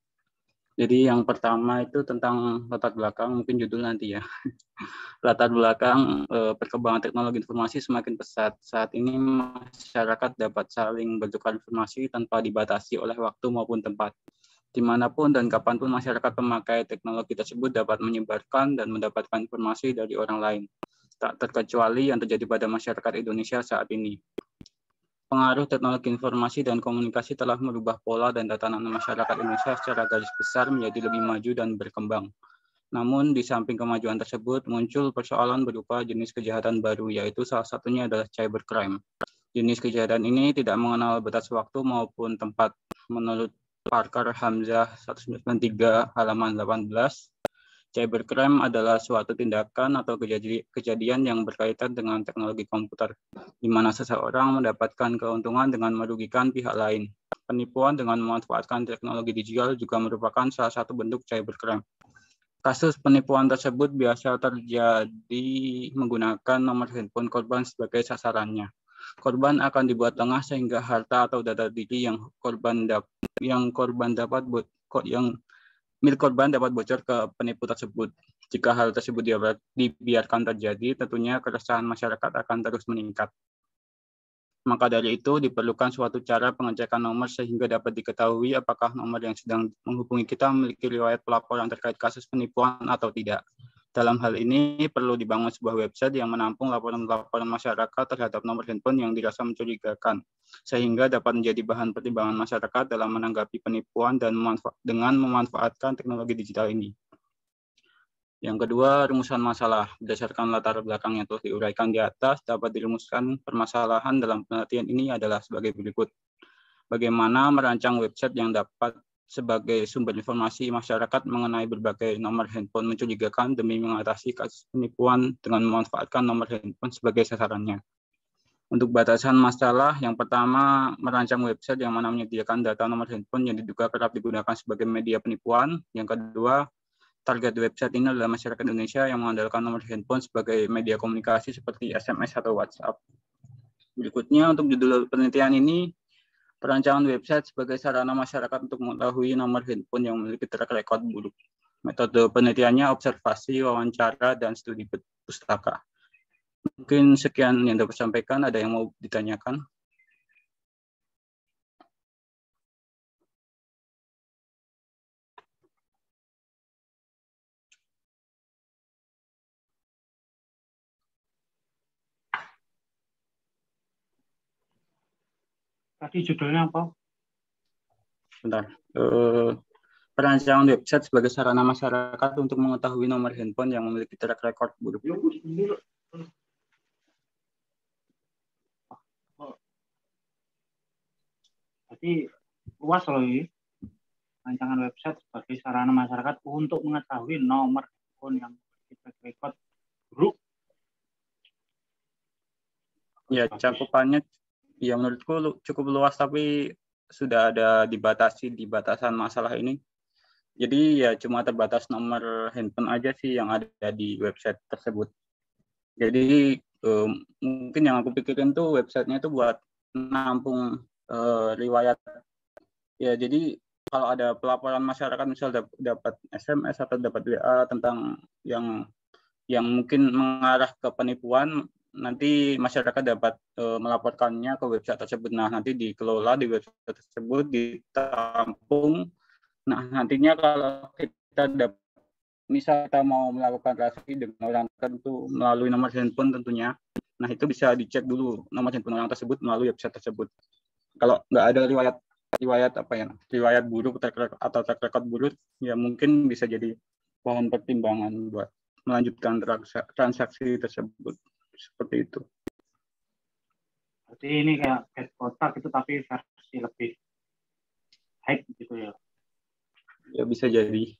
Jadi yang pertama itu tentang latar belakang, mungkin judul nanti ya. Latar belakang perkembangan teknologi informasi semakin pesat. Saat ini masyarakat dapat saling bertukar informasi tanpa dibatasi oleh waktu maupun tempat. Dimanapun dan kapanpun masyarakat pemakai teknologi tersebut dapat menyebarkan dan mendapatkan informasi dari orang lain. Tak terkecuali yang terjadi pada masyarakat Indonesia saat ini. Pengaruh teknologi informasi dan komunikasi telah merubah pola dan tatanan masyarakat Indonesia secara garis besar menjadi lebih maju dan berkembang. Namun, di samping kemajuan tersebut, muncul persoalan berupa jenis kejahatan baru, yaitu salah satunya adalah cybercrime. Jenis kejahatan ini tidak mengenal batas waktu maupun tempat. Menurut Parker Hamzah 193 halaman 18, cybercrime adalah suatu tindakan atau kejadian yang berkaitan dengan teknologi komputer, di mana seseorang mendapatkan keuntungan dengan merugikan pihak lain. Penipuan dengan memanfaatkan teknologi digital juga merupakan salah satu bentuk cybercrime. Kasus penipuan tersebut biasa terjadi menggunakan nomor handphone korban sebagai sasarannya. Korban akan dibuat lengah sehingga harta atau data diri milik korban dapat bocor ke penipu tersebut. Jika hal tersebut dibiarkan terjadi, tentunya keresahan masyarakat akan terus meningkat. Maka dari itu diperlukan suatu cara pengecekan nomor sehingga dapat diketahui apakah nomor yang sedang menghubungi kita memiliki riwayat pelaporan terkait kasus penipuan atau tidak. Dalam hal ini perlu dibangun sebuah website yang menampung laporan-laporan masyarakat terhadap nomor handphone yang dirasa mencurigakan, sehingga dapat menjadi bahan pertimbangan masyarakat dalam menanggapi penipuan dan dengan memanfaatkan teknologi digital ini. Yang kedua, rumusan masalah. Berdasarkan latar belakang yang telah diuraikan di atas, dapat dirumuskan permasalahan dalam penelitian ini adalah sebagai berikut. Bagaimana merancang website yang dapat sebagai sumber informasi masyarakat mengenai berbagai nomor handphone mencurigakan demi mengatasi kasus penipuan dengan memanfaatkan nomor handphone sebagai sasarannya. Untuk batasan masalah, yang pertama, merancang website yang mana menyediakan data nomor handphone yang diduga kerap digunakan sebagai media penipuan. Yang kedua, target website ini adalah masyarakat Indonesia yang mengandalkan nomor handphone sebagai media komunikasi seperti SMS atau WhatsApp. Berikutnya, untuk judul penelitian ini, perancangan website sebagai sarana masyarakat untuk mengetahui nomor handphone yang memiliki track record buruk. Metode penelitiannya observasi, wawancara, dan studi pustaka. Mungkin sekian yang dapat sampaikan. Ada yang mau ditanyakan? Tadi judulnya apa? Bentar. Perancangan website sebagai sarana masyarakat untuk mengetahui nomor handphone yang memiliki track record buruk. Jadi luas loh ini. Rancangan website sebagai sarana masyarakat untuk mengetahui nomor handphone yang memiliki track record buruk. Ya, cakupannya ya menurutku cukup luas, tapi sudah ada di batasan masalah ini. Jadi ya cuma terbatas nomor handphone aja sih yang ada di website tersebut. Jadi mungkin yang aku pikirin tuh websitenya tuh buat nampung riwayat. Ya jadi kalau ada pelaporan masyarakat misal dapat SMS atau dapat WA tentang yang mungkin mengarah ke penipuan, nanti masyarakat dapat melaporkannya ke website tersebut. Nah, nanti dikelola di website tersebut, ditampung. Nah, nantinya kalau kita misal kita mau melakukan transaksi dengan orang tertentu melalui nomor handphone tentunya, nah itu bisa dicek dulu nomor handphone orang tersebut melalui website tersebut. Kalau nggak ada riwayat buruk atau track record buruk, ya mungkin bisa jadi bahan pertimbangan buat melanjutkan transaksi tersebut. Seperti itu. Berarti ini kayak get kotak itu tapi versi lebih high gitu ya? Ya bisa jadi.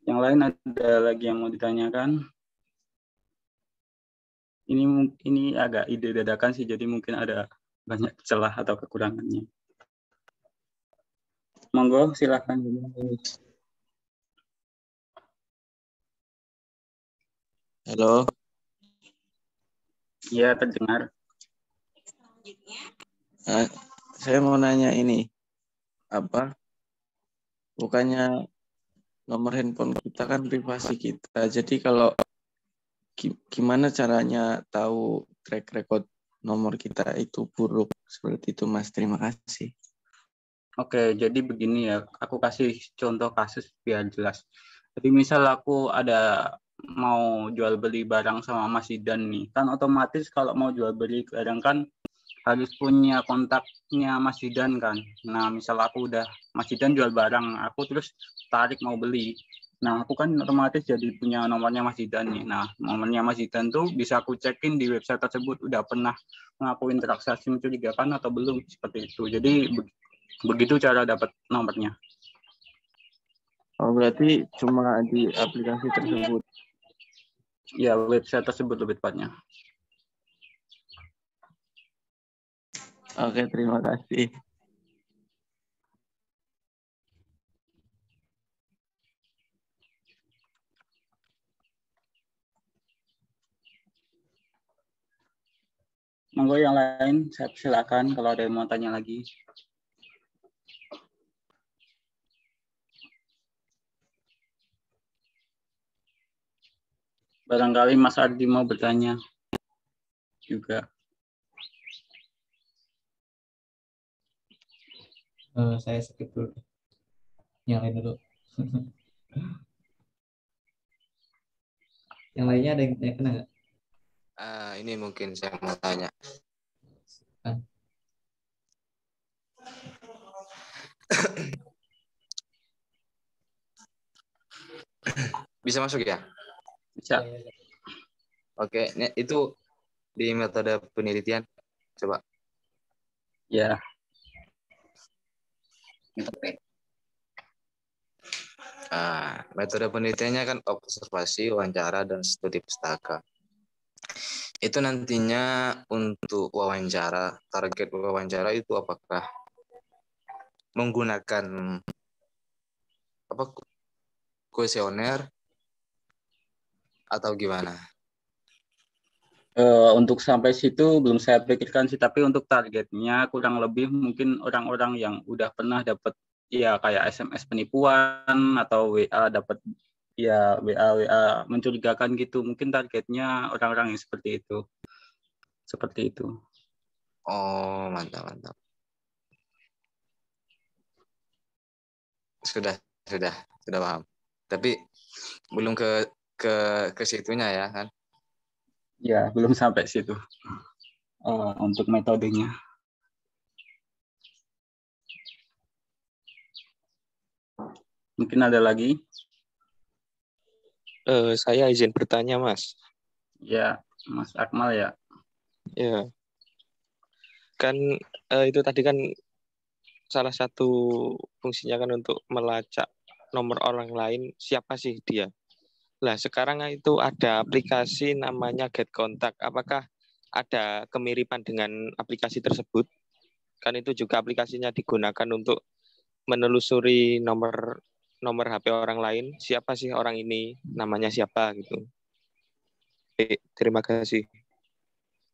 Yang lain ada lagi yang mau ditanyakan? Ini agak ide dadakan sih, jadi mungkin ada banyak celah atau kekurangannya. Monggo silakan. Halo. Iya, terdengar. Saya mau nanya ini, bukannya nomor handphone kita kan privasi kita, jadi kalau gimana caranya tahu track record nomor kita itu buruk seperti itu, Mas? Terima kasih. Oke, jadi begini ya, aku kasih contoh kasus biar jelas. Jadi misal aku ada mau jual beli barang sama Mas Zidan nih, kan otomatis kalau mau jual beli barang kan harus punya kontaknya Mas Zidan kan. Nah, misal aku udah Mas Zidan jual barang, aku terus tarik mau beli. Nah, aku kan otomatis jadi punya nomornya Mas Zidan nih. Nah, nomornya Mas Zidan tuh bisa aku cekin di website tersebut udah pernah ngelakuin transaksi mencurigakan atau belum, seperti itu. Jadi begitu cara dapat nomornya. Oh, berarti cuma di aplikasi tersebut? Ya, website tersebut lebih tepatnya. Oke, terima kasih. Monggo yang lain, saya silakan kalau ada yang mau tanya lagi. Barangkali Mas Ardi mau bertanya juga. Saya skip dulu. Yang lain dulu. Yang lainnya ada yang kena nggak? Ini mungkin saya mau tanya. Bisa masuk ya? Bisa. Oke, itu di metode penelitian, coba. Ya. Metode penelitiannya kan observasi, wawancara, dan studi pustaka. Itu nantinya untuk wawancara, target wawancara itu apakah menggunakan kuesioner atau gimana? Untuk sampai situ belum saya pikirkan sih, tapi untuk targetnya kurang lebih mungkin orang-orang yang udah pernah dapat ya kayak SMS penipuan atau WA dapat ya WA mencurigakan gitu, mungkin targetnya orang-orang yang seperti itu. Seperti itu. Oh, mantap. Sudah paham. Tapi belum ke situnya ya kan? Ya, belum sampai situ. Untuk metodenya. Mungkin ada lagi? Saya izin bertanya, Mas. Ya, Mas Akmal ya. Ya. Kan itu tadi kan salah satu fungsinya kan untuk melacak nomor orang lain, siapa sih dia. Nah, sekarang itu ada aplikasi namanya Get Contact. Apakah ada kemiripan dengan aplikasi tersebut? Kan itu juga aplikasinya digunakan untuk menelusuri nomor HP orang lain. Siapa sih orang ini? Namanya siapa gitu. Terima kasih.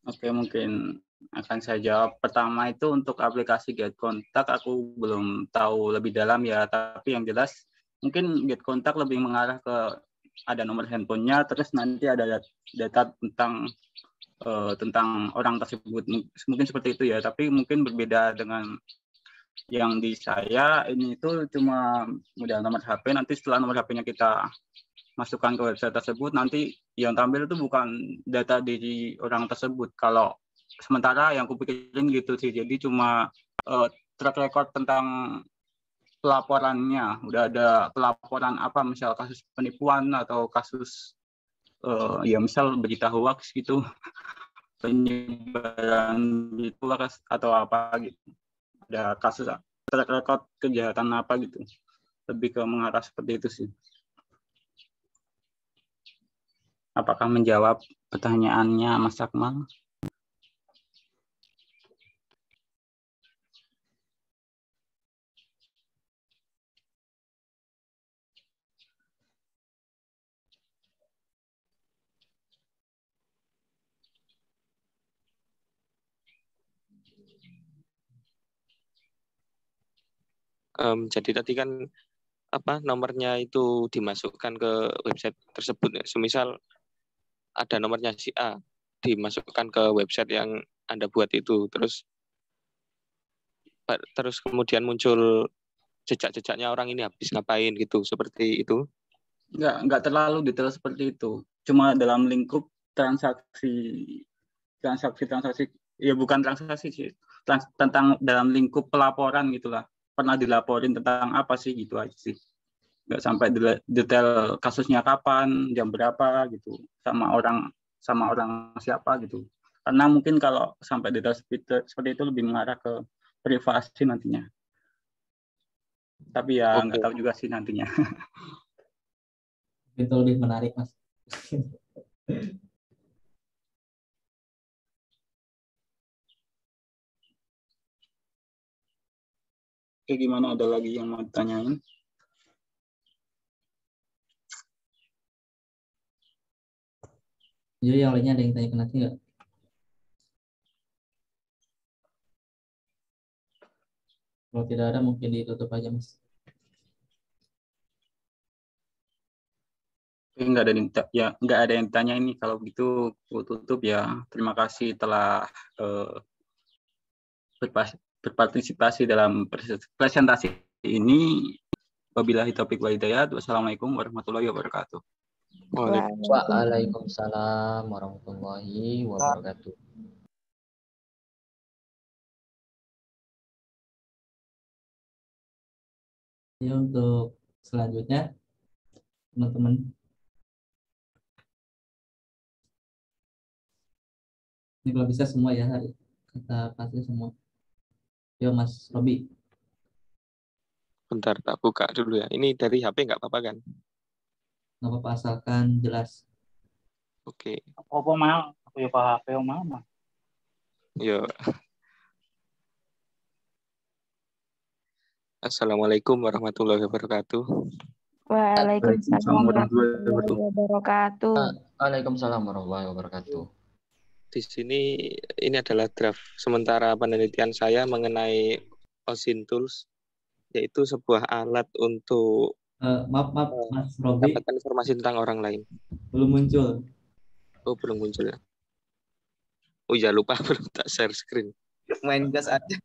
Oke, mungkin akan saya jawab. Pertama itu untuk aplikasi Get Contact aku belum tahu lebih dalam ya, tapi yang jelas mungkin Get Contact lebih mengarah ke ada nomor handphonenya, terus nanti ada data tentang orang tersebut. Mungkin seperti itu ya, tapi mungkin berbeda dengan yang di saya. Ini itu cuma modal nomor HP, nanti setelah nomor HP-nya kita masukkan ke website tersebut, nanti yang tampil itu bukan data diri orang tersebut. Kalau sementara yang kupikirin gitu sih, jadi cuma track record tentang pelaporannya. Udah ada pelaporan apa, misal kasus penipuan atau kasus ya misal berita hoax gitu, penyebaran berita hoax atau apa gitu. Ada kasus track record kejahatan apa gitu. Lebih ke mengarah seperti itu sih. Apakah menjawab pertanyaannya Mas Akmal. Jadi tadi kan nomornya itu dimasukkan ke website tersebut ya. Semisal ada nomornya si A dimasukkan ke website yang Anda buat itu, terus kemudian muncul jejak-jejaknya orang ini habis ngapain gitu, seperti itu. Enggak terlalu detail seperti itu. Cuma dalam lingkup transaksi ya bukan transaksi sih, tentang dalam lingkup pelaporan gitulah. Pernah dilaporin tentang apa sih gitu aja sih. Nggak sampai detail kasusnya kapan, jam berapa gitu, sama orang siapa gitu. Karena mungkin kalau sampai detail seperti itu lebih mengarah ke privasi nantinya. Tapi ya nggak tahu juga sih nantinya. Itu lebih menarik, Mas. Oke, gimana, ada lagi yang mau ditanyain? Jadi yang lainnya ada yang tanya nanti nggak? Kalau tidak ada mungkin ditutup aja, Mas. Nggak ada yang tanya ini. Kalau begitu aku tutup ya. Terima kasih telah berpartisipasi dalam presentasi ini. Wabillahi taufiq wal hidayah. Wassalamualaikum warahmatullahi wabarakatuh. Waalaikumsalam warahmatullahi wabarakatuh. Ya, untuk selanjutnya teman-teman, ini kalau bisa semua ya, hari kata pasti semua. Yo, Mas Robi. Bentar, tak buka dulu ya. Ini dari HP nggak apa-apa kan? Nggak apa-apa, asalkan jelas. Oke. Apa mau? Aku ya Pak HP mau. Yo. Assalamualaikum warahmatullahi wabarakatuh. Waalaikumsalam warahmatullahi wabarakatuh. Waalaikumsalam warahmatullahi wabarakatuh. Di sini ini adalah draft sementara penelitian saya mengenai OSINT Tools, yaitu sebuah alat untuk maaf Mas Robi, mendapatkan informasi tentang orang lain. Belum muncul. Oh, belum muncul ya. Oh ya, lupa belum tak share screen. Main gas aja.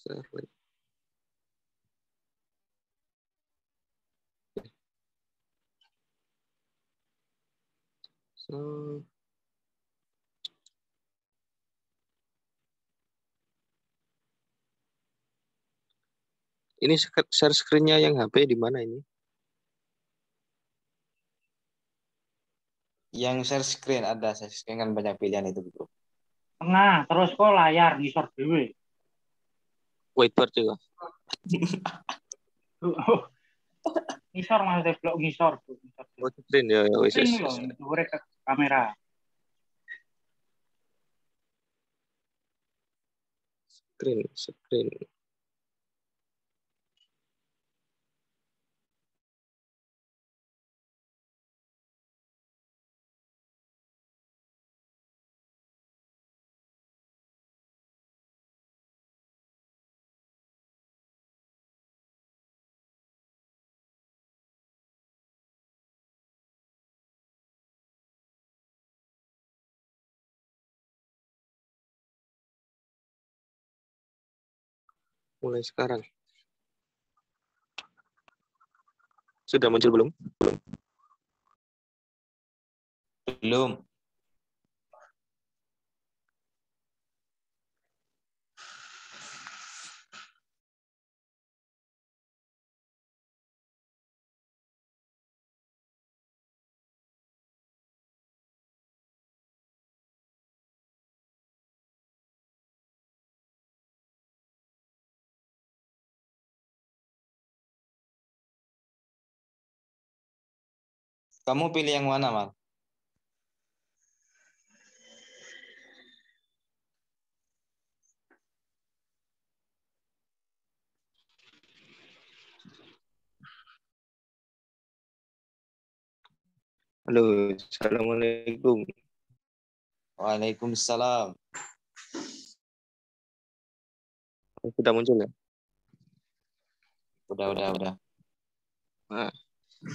Share. So, ini share screen-nya yang HP di mana ini? Yang share screen ada, share screen kan banyak pilihan itu bro. Tengah, terus kok layar ngisor dewe. Whiteboard juga. Ngisor maksudnya blok ngisor. Oh, screen ya, wis. Screen loh, itu ke kamera. Screen. Mulai sekarang. Sudah muncul belum? Belum. Kamu pilih yang mana, Mal? Halo, Assalamualaikum. Waalaikumsalam. Sudah muncul ya? Udah. Nah,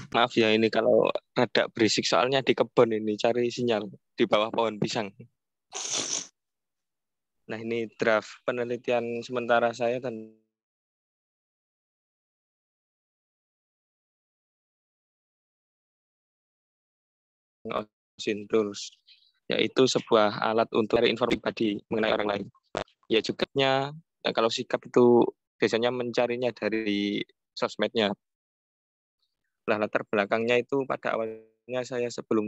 maaf ya ini kalau rada berisik soalnya di kebun ini cari sinyal di bawah pohon pisang. Nah, ini draft penelitian sementara saya tentang Osin Tools, yaitu sebuah alat untuk mencari informasi pribadi mengenai orang lain. Ya juga kalau sikap itu biasanya mencarinya dari sosmednya. Lah latar belakangnya itu pada awalnya saya sebelum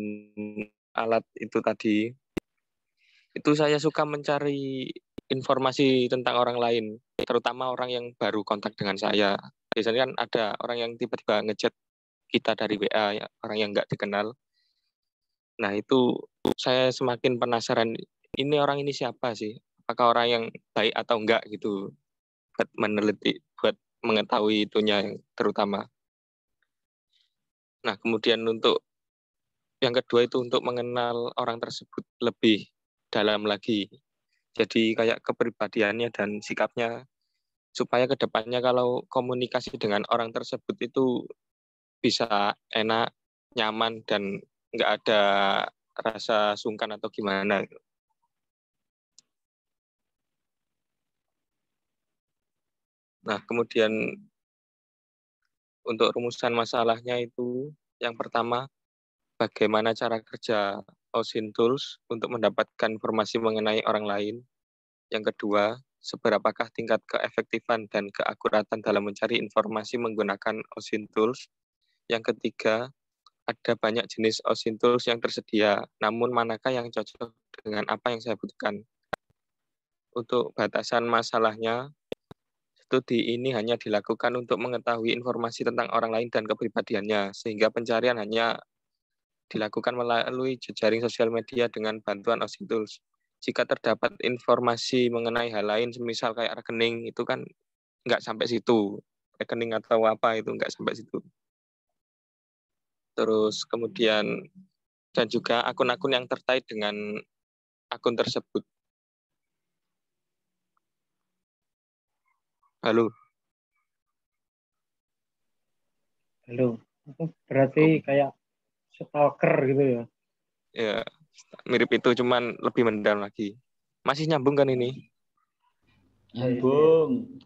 alat itu tadi, itu saya suka mencari informasi tentang orang lain, terutama orang yang baru kontak dengan saya. Biasanya kan ada orang yang tiba-tiba ngechat kita dari WA, ya, orang yang nggak dikenal. Nah itu saya semakin penasaran, ini orang ini siapa sih? Apakah orang yang baik atau enggak gitu, buat meneliti, buat mengetahui itunya yang terutama. Nah kemudian untuk yang kedua itu untuk mengenal orang tersebut lebih dalam lagi. Jadi kayak kepribadiannya dan sikapnya, supaya kedepannya kalau komunikasi dengan orang tersebut itu bisa enak, nyaman, dan nggak ada rasa sungkan atau gimana. Nah, kemudian untuk rumusan masalahnya itu, yang pertama, bagaimana cara kerja Osin Tools untuk mendapatkan informasi mengenai orang lain. Yang kedua, seberapakah tingkat keefektifan dan keakuratan dalam mencari informasi menggunakan Osin Tools. Yang ketiga, ada banyak jenis Osin Tools yang tersedia, namun manakah yang cocok dengan apa yang saya butuhkan. Untuk batasan masalahnya, studi ini hanya dilakukan untuk mengetahui informasi tentang orang lain dan kepribadiannya, sehingga pencarian hanya dilakukan melalui jejaring sosial media dengan bantuan Osin Tools. Jika terdapat informasi mengenai hal lain, semisal kayak rekening, itu kan nggak sampai situ. Rekening atau apa itu nggak sampai situ. Terus kemudian, dan juga akun-akun yang terkait dengan akun tersebut. Halo. Berarti kayak stalker gitu ya? Ya, mirip itu, cuman lebih mendalam lagi. Masih nyambung kan ini? Nyambung.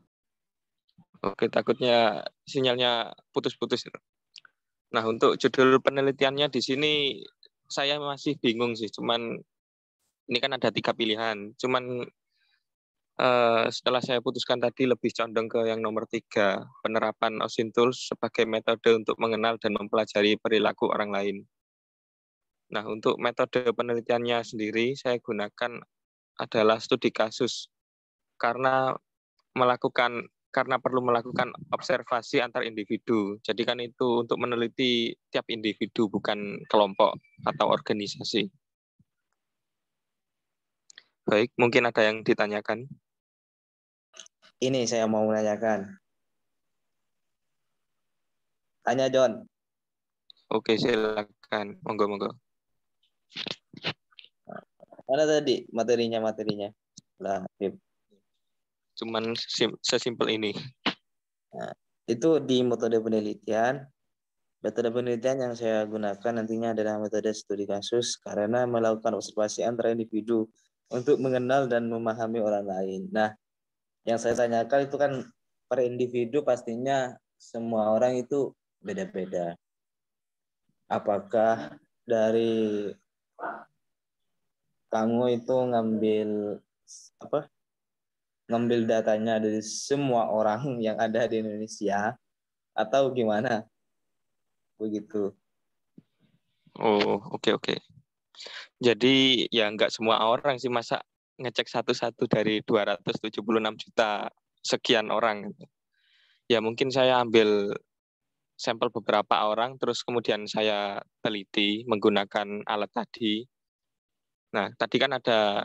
Oke, takutnya sinyalnya putus-putus. Nah, untuk judul penelitiannya di sini saya masih bingung sih. Cuman ini kan ada 3 pilihan. Cuman setelah saya putuskan tadi lebih condong ke yang nomor 3, penerapan Osin Tools sebagai metode untuk mengenal dan mempelajari perilaku orang lain. Nah, untuk metode penelitiannya sendiri saya gunakan adalah studi kasus karena perlu melakukan observasi antar individu. Jadi kan itu untuk meneliti tiap individu, bukan kelompok atau organisasi. Baik, mungkin ada yang ditanyakan. Ini saya mau menanyakan. Tanya John. Oke, silakan. Monggo. Mana tadi materinya? Lah, cuman sesimpel ini. Nah, itu di metode penelitian. Metode penelitian yang saya gunakan nantinya adalah metode studi kasus karena melakukan observasi antara individu untuk mengenal dan memahami orang lain. Nah, yang saya tanyakan itu kan per individu pastinya semua orang itu beda-beda. Apakah dari kamu itu ngambil datanya dari semua orang yang ada di Indonesia atau gimana? Begitu. Oh, oke. Jadi ya nggak semua orang sih, masa ngecek satu-satu dari 276 juta sekian orang. Ya mungkin saya ambil sampel beberapa orang, terus kemudian saya teliti menggunakan alat tadi. Nah, tadi kan ada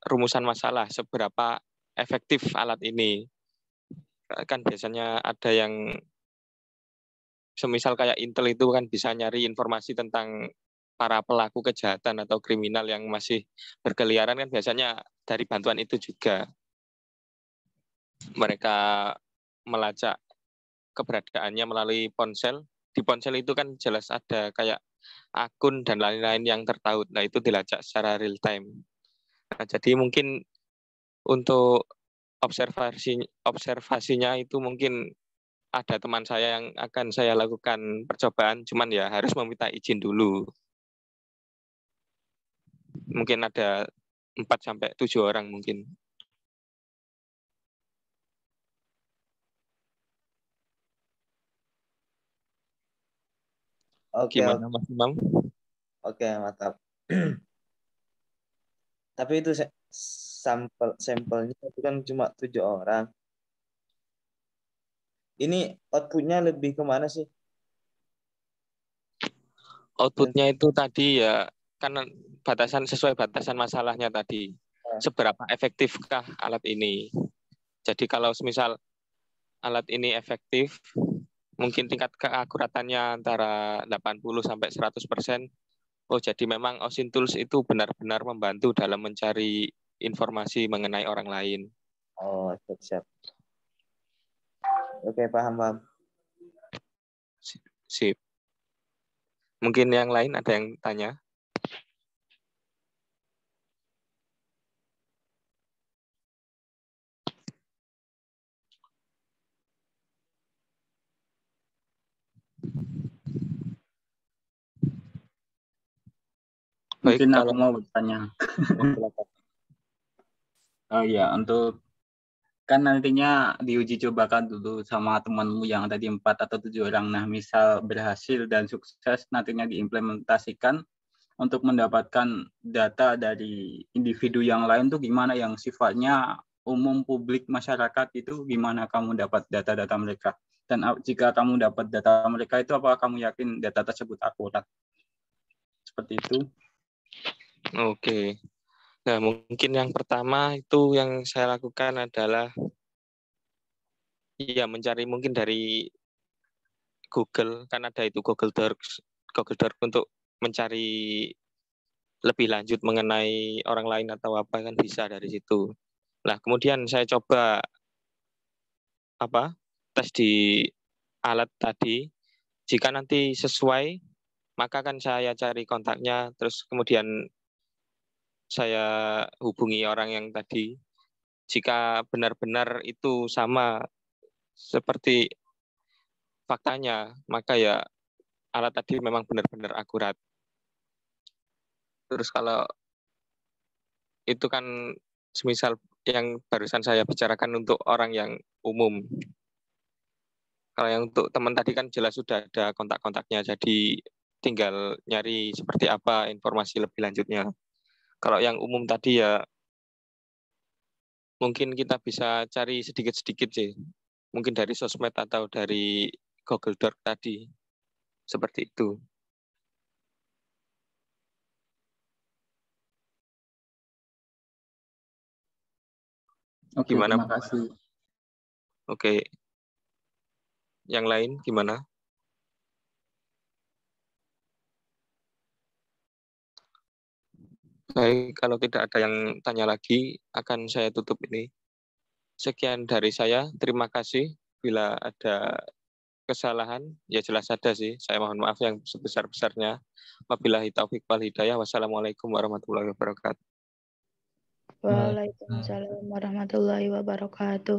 rumusan masalah seberapa efektif alat ini. Kan biasanya ada yang semisal kayak Intel itu kan bisa nyari informasi tentang para pelaku kejahatan atau kriminal yang masih berkeliaran, kan biasanya dari bantuan itu juga. Mereka melacak keberadaannya melalui ponsel. Di ponsel itu kan jelas ada kayak akun dan lain-lain yang tertaut. Nah, itu dilacak secara real time. Nah, jadi mungkin untuk observasinya itu mungkin ada teman saya yang akan saya lakukan percobaan, cuman ya harus meminta izin dulu. Mungkin ada 4-7 orang mungkin. Oke, Gimana Mas Imam? Oke, mantap. Tapi itu sampelnya itu kan cuma 7 orang. Ini outputnya lebih kemana sih? Outputnya itu tadi ya kan sesuai batasan masalahnya tadi. Seberapa efektifkah alat ini? Jadi kalau misal alat ini efektif, mungkin tingkat keakuratannya antara 80-100%. Oh, jadi memang Osin Tools itu benar-benar membantu dalam mencari informasi mengenai orang lain. Oh, siap. Oke, paham. Sip. Mungkin yang lain ada yang tanya? Mungkin aku mau bertanya. Oh iya, untuk kan nantinya diuji cobakan dulu sama temanmu yang tadi 4 atau 7 orang. Nah, misal berhasil dan sukses nantinya diimplementasikan untuk mendapatkan data dari individu yang lain tuh gimana, yang sifatnya umum publik masyarakat itu gimana kamu dapat data-data mereka? Dan jika kamu dapat data mereka itu apakah kamu yakin data tersebut akurat? Seperti itu. Oke. Nah, mungkin yang pertama itu yang saya lakukan adalah ya mencari mungkin dari Google, kan ada itu Google Docs untuk mencari lebih lanjut mengenai orang lain atau apa, kan bisa dari situ. Nah, kemudian saya coba tes di alat tadi. Jika nanti sesuai, maka kan saya cari kontaknya, terus kemudian saya hubungi orang yang tadi. Jika benar-benar itu sama seperti faktanya, maka ya alat tadi memang benar-benar akurat. Terus kalau itu kan semisal yang barusan saya bicarakan untuk orang yang umum. Kalau yang untuk teman tadi kan jelas sudah ada kontak-kontaknya, jadi tinggal nyari seperti apa informasi lebih lanjutnya. Kalau yang umum tadi ya mungkin kita bisa cari sedikit-sedikit sih. Mungkin dari sosmed atau dari Google Doc tadi. Seperti itu. Oke, Gimana? terima kasih. Oke. Yang lain gimana? Baik, kalau tidak ada yang tanya lagi, akan saya tutup ini. Sekian dari saya. Terima kasih. Bila ada kesalahan, ya jelas ada sih. Saya mohon maaf yang sebesar-besarnya. Wabillahi taufik wal hidayah. Wassalamualaikum warahmatullahi wabarakatuh. Waalaikumsalam warahmatullahi wabarakatuh.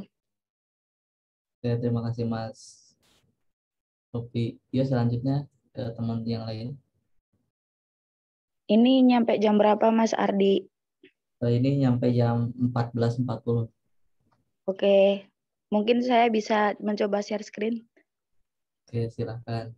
Oke, terima kasih Mas Rofi. Ya, selanjutnya ke teman yang lain. Ini nyampe jam berapa Mas Ardi? Ini nyampe jam 14.40. Oke, mungkin saya bisa mencoba share screen. Oke, silakan.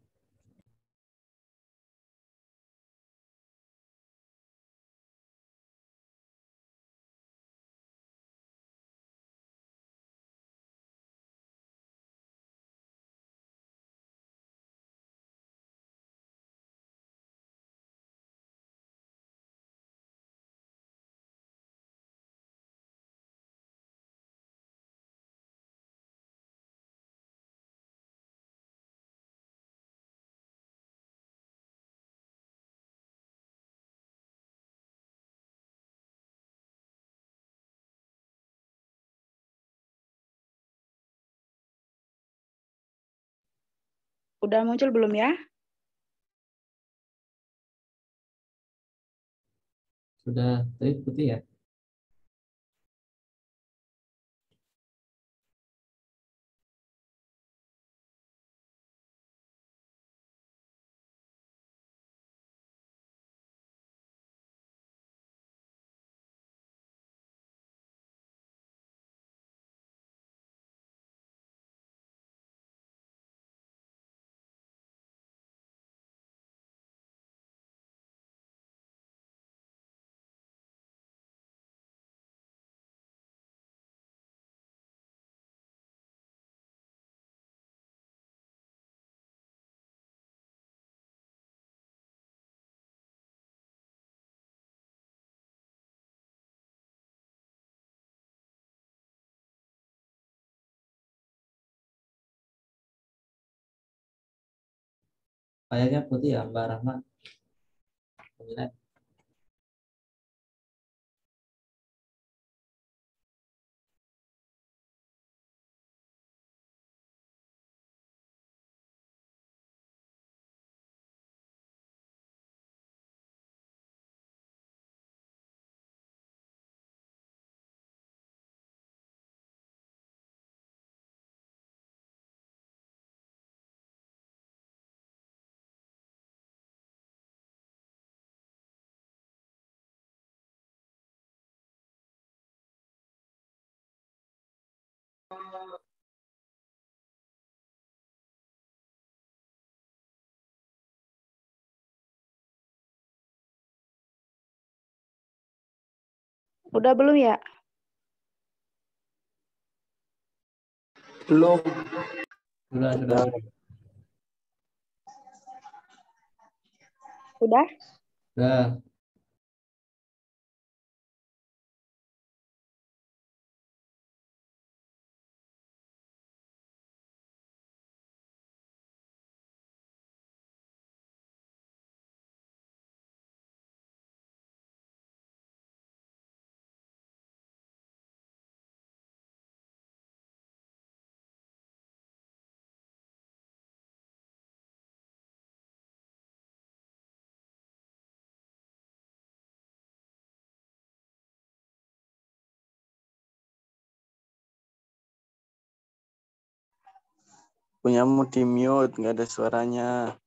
Udah muncul belum ya? Sudah, tadi putih ya? Kayaknya putih ya, Mbak Rahma. Udah belum ya? Belum. Sudah. Udah? Sudah. Punyamu di mute, nggak ada suaranya.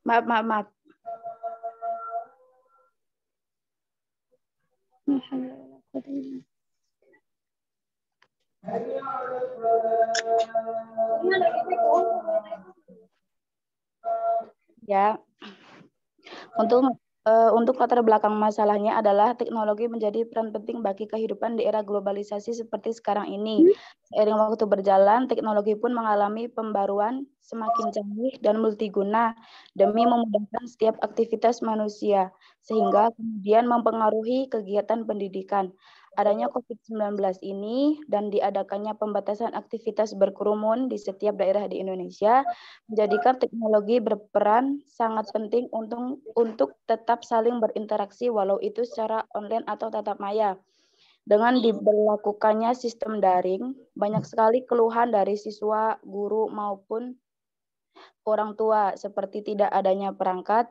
Maaf. Ya, untuk latar belakang masalahnya adalah teknologi menjadi peran penting bagi kehidupan di era globalisasi seperti sekarang ini. Seiring waktu berjalan, teknologi pun mengalami pembaruan semakin canggih dan multiguna demi memudahkan setiap aktivitas manusia, sehingga kemudian mempengaruhi kegiatan pendidikan. Adanya COVID-19 ini dan diadakannya pembatasan aktivitas berkerumun di setiap daerah di Indonesia menjadikan teknologi berperan sangat penting untuk tetap saling berinteraksi walau itu secara online atau tatap maya. Dengan diberlakukannya sistem daring, banyak sekali keluhan dari siswa, guru maupun orang tua seperti tidak adanya perangkat,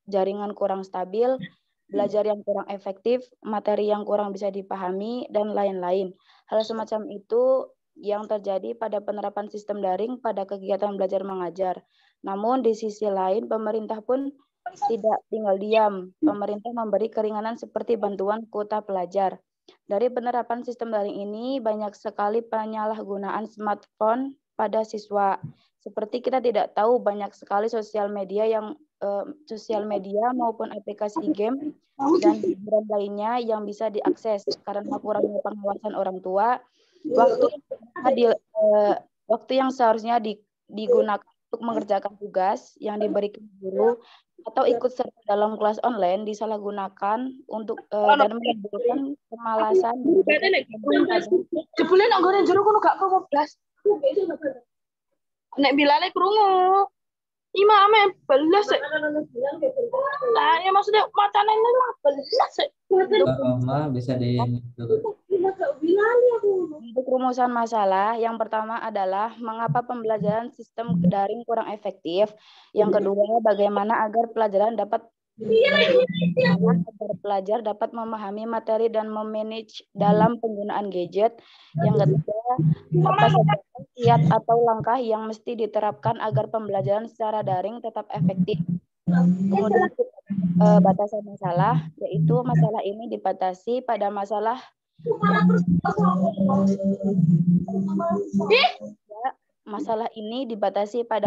jaringan kurang stabil, belajar yang kurang efektif, materi yang kurang bisa dipahami, dan lain-lain. Hal semacam itu yang terjadi pada penerapan sistem daring pada kegiatan belajar mengajar. Namun di sisi lain, pemerintah pun tidak tinggal diam. Pemerintah memberi keringanan seperti bantuan kuota pelajar. Dari penerapan sistem daring ini, banyak sekali penyalahgunaan smartphone pada siswa. Seperti kita tidak tahu banyak sekali sosial media maupun aplikasi game dan hiburan lainnya yang bisa diakses karena kurangnya pengawasan orang tua. Waktu yang seharusnya digunakan untuk mengerjakan tugas yang diberikan guru atau ikut serta dalam kelas online disalahgunakan untuk dan menimbulkan kemalasan. Jebule nang nggon jero kono gak apa-apa blas. Nek bilale krungu. Ima ame belas sih. Lah ya maksudnya macam ini lah belas sih. Ma bisa di dulu. Untuk rumusan masalah, yang pertama adalah mengapa pembelajaran sistem daring kurang efektif. Yang kedua, bagaimana agar pelajaran dapat agar pelajar dapat memahami materi dan memanage dalam penggunaan gadget. Yang ketiga, apa saja kiat atau langkah yang mesti diterapkan agar pembelajaran secara daring tetap efektif. Kemudian batasan masalah, yaitu masalah ini dibatasi pada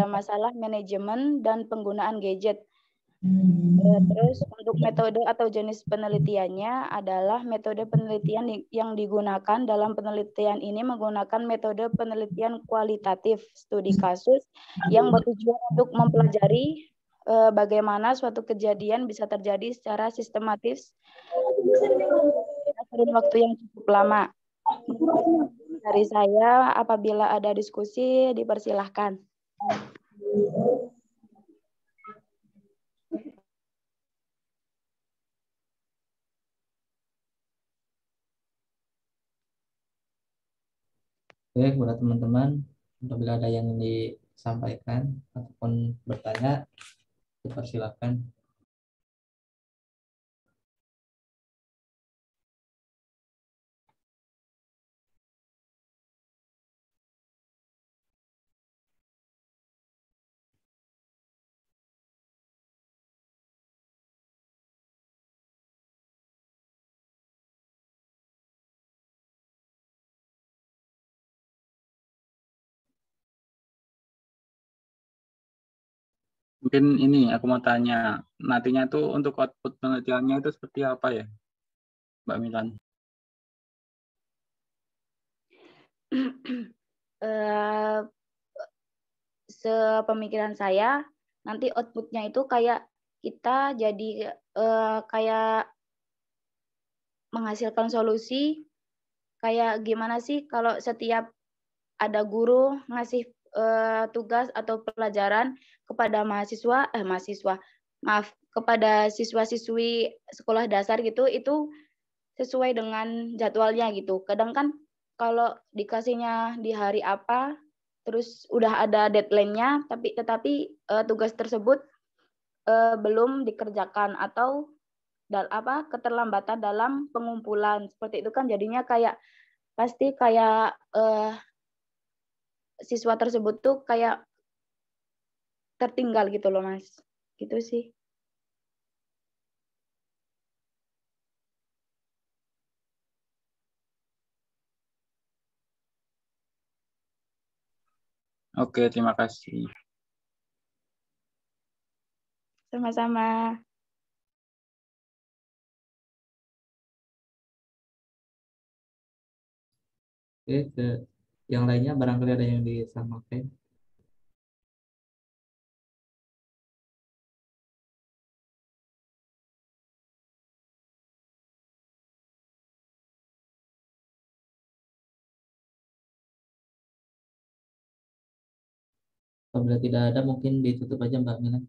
masalah manajemen dan penggunaan gadget. Terus untuk metode atau jenis penelitiannya adalah metode penelitian yang digunakan dalam penelitian ini menggunakan metode penelitian kualitatif studi kasus yang bertujuan untuk mempelajari bagaimana suatu kejadian bisa terjadi secara sistematis dalam waktu yang cukup lama. Dari saya, apabila ada diskusi, dipersilahkan. Oke, buat teman-teman, apabila ada yang disampaikan ataupun bertanya, dipersilakan. Mungkin ini aku mau tanya, nantinya itu untuk output penelitiannya itu seperti apa ya, Mbak Milan? Sepemikiran saya, nanti outputnya itu kayak kita jadi kayak menghasilkan solusi, kayak gimana sih kalau setiap ada guru ngasih tugas atau pelajaran kepada kepada siswa-siswi sekolah dasar gitu, itu sesuai dengan jadwalnya gitu. Kadang kan kalau dikasihnya di hari apa, terus udah ada deadline-nya, tetapi tugas tersebut belum dikerjakan atau keterlambatan dalam pengumpulan seperti itu kan jadinya kayak pasti kayak siswa tersebut tuh kayak tertinggal gitu loh Mas, gitu sih. Oke, terima kasih. Sama-sama. Oke, ke yang lainnya barangkali ada yang disampaikan. Apabila tidak ada, mungkin ditutup aja Mbak Milan.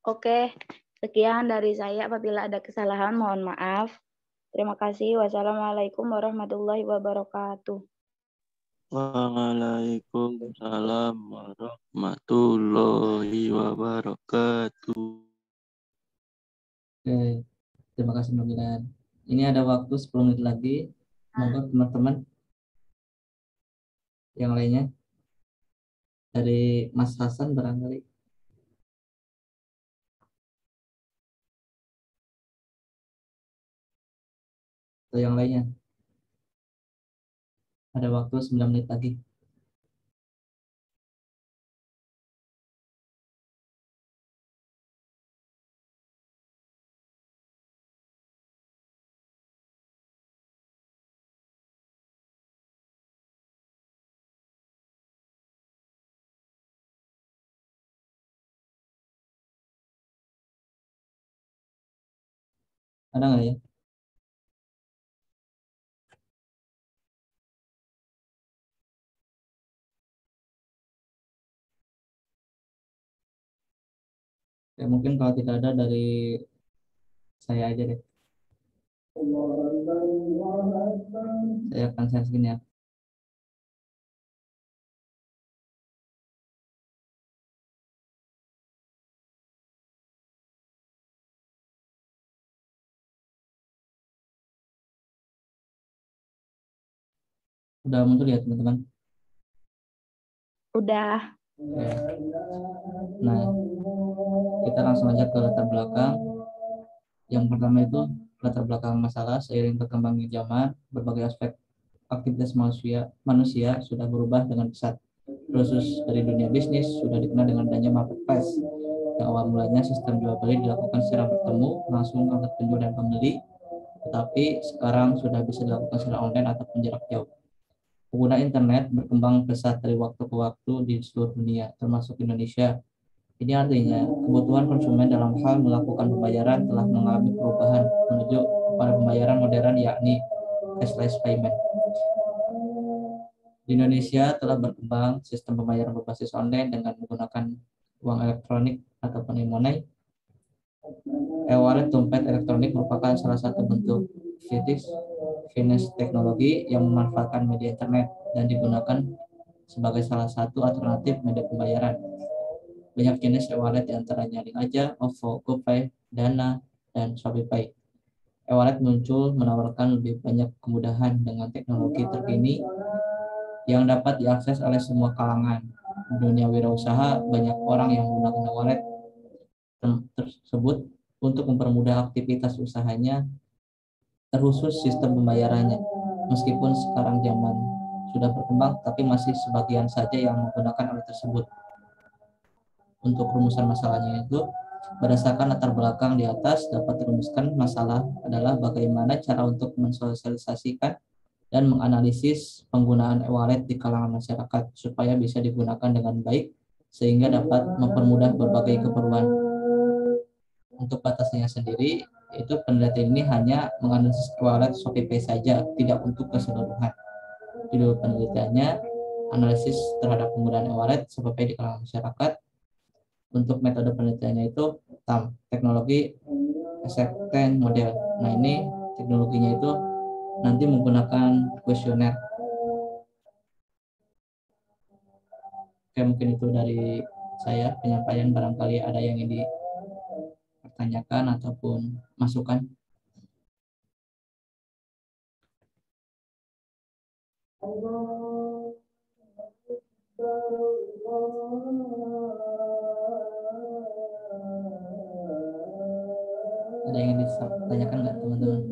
Oke, sekian dari saya. Apabila ada kesalahan, mohon maaf. Terima kasih. Wassalamualaikum warahmatullahi wabarakatuh. Waalaikumsalam warahmatullahi wabarakatuh. Oke, terima kasih Mbak Milan. Ini ada waktu 10 menit lagi. Semoga teman-teman yang lainnya dari Mas Hasan barangkali. Atau yang lainnya. Ada waktu 9 menit lagi. Ada nggak ya? Oke, mungkin kalau tidak ada dari saya aja deh. Saya akan share screen ya. Udah muncul ya teman-teman? Udah. Oke. Nah, kita langsung aja ke latar belakang. Yang pertama itu latar belakang masalah. Seiring berkembangnya zaman, berbagai aspek aktivitas manusia sudah berubah dengan pesat. Khusus dari dunia bisnis sudah dikenal dengan adanya marketplace. Yang awal mulanya sistem jual beli dilakukan secara bertemu langsung antar penjual dan pembeli, tetapi sekarang sudah bisa dilakukan secara online ataupun jarak jauh. Pengguna internet berkembang pesat dari waktu ke waktu di seluruh dunia, termasuk Indonesia. Ini artinya kebutuhan konsumen dalam hal melakukan pembayaran telah mengalami perubahan menuju kepada pembayaran modern, yakni cashless payment. Di Indonesia telah berkembang sistem pembayaran berbasis online dengan menggunakan uang elektronik ataupun e-money. E-wallet dompet elektronik merupakan salah satu bentuk finance teknologi yang memanfaatkan media internet dan digunakan sebagai salah satu alternatif media pembayaran. Banyak jenis e-wallet diantaranya Link Aja, OVO, GoPay, Dana, dan ShopeePay. E-wallet muncul menawarkan lebih banyak kemudahan dengan teknologi terkini yang dapat diakses oleh semua kalangan. Di dunia wirausaha, banyak orang yang menggunakan e-wallet tersebut untuk mempermudah aktivitas usahanya, terkhusus sistem pembayarannya. Meskipun sekarang zaman sudah berkembang, tapi masih sebagian saja yang menggunakan alat tersebut. Untuk rumusan masalahnya itu, berdasarkan latar belakang di atas, dapat dirumuskan masalah adalah bagaimana cara untuk mensosialisasikan dan menganalisis penggunaan e-wallet di kalangan masyarakat supaya bisa digunakan dengan baik sehingga dapat mempermudah berbagai keperluan. Untuk batasnya sendiri, itu penelitian ini hanya menganalisis e-wallet ShopeePay saja, tidak untuk keseluruhan. Judul penelitiannya, analisis terhadap penggunaan e-wallet ShopeePay di kalangan masyarakat. Untuk metode penelitiannya itu TAM, teknologi acceptance model. Nah, ini teknologinya itu nanti menggunakan kuesioner. Oke, mungkin itu dari saya penyampaian, barangkali ada yang ingin dipertanyakan ataupun masukan. Ada yang ingin ditanyakan nggak teman-teman?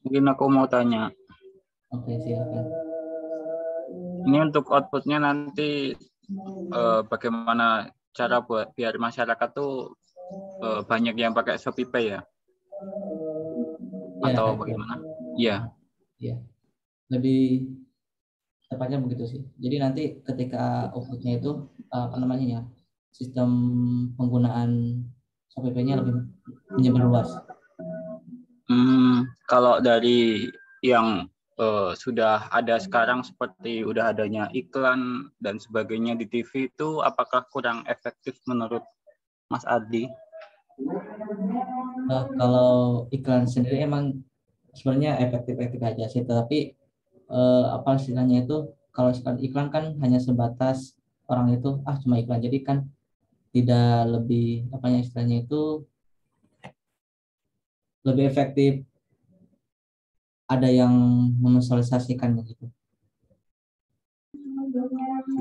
Mungkin aku mau tanya. Oke, silakan. Ini untuk outputnya nanti bagaimana cara buat biar masyarakat tuh banyak yang pakai ShopeePay ya? Atau bagaimana? Iya. Iya. Lebih tepatnya begitu sih. Jadi nanti ketika outputnya itu apa namanya ya, sistem penggunaan ShopeePay-nya lebih menyebar luas. Kalau dari yang sudah ada sekarang seperti udah adanya iklan dan sebagainya di TV itu, apakah kurang efektif menurut Mas Ardi? Kalau iklan sendiri emang sebenarnya efektif-efektif aja sih, tapi apa istilahnya itu, kalau iklan kan hanya sebatas orang itu cuma iklan, jadi kan tidak lebih istilahnya itu lebih efektif ada yang memvisualisasikan begitu.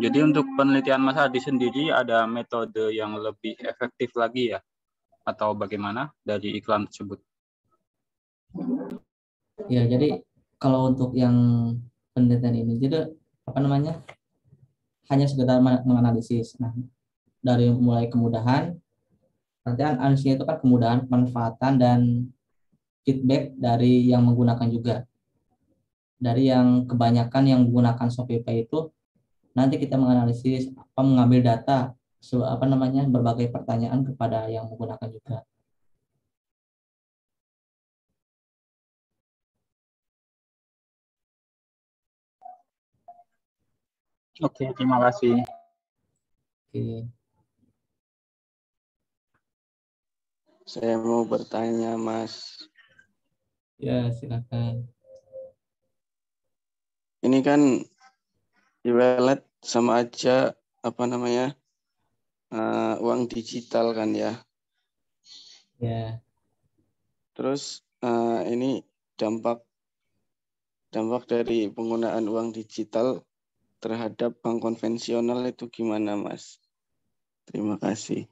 Jadi untuk penelitian Mas Ardi sendiri ada metode yang lebih efektif lagi ya? Atau bagaimana dari iklan tersebut? Ya, jadi kalau untuk yang penelitian ini, jadi apa namanya, hanya sekedar menganalisis. Nah, dari mulai kemudahan, nanti analisisnya itu kan kemudahan, pemanfaatan, dan feedback dari yang menggunakan juga. Dari yang kebanyakan yang menggunakan ShopeePay itu, nanti kita menganalisis, mengambil data, berbagai pertanyaan kepada yang menggunakan juga. Oke, terima kasih. Oke. Saya mau bertanya, Mas. Ya, silakan. Ini kan e-wallet sama aja uang digital kan ya. Ya. Terus ini dampak dari penggunaan uang digital terhadap bank konvensional itu gimana, Mas? Terima kasih.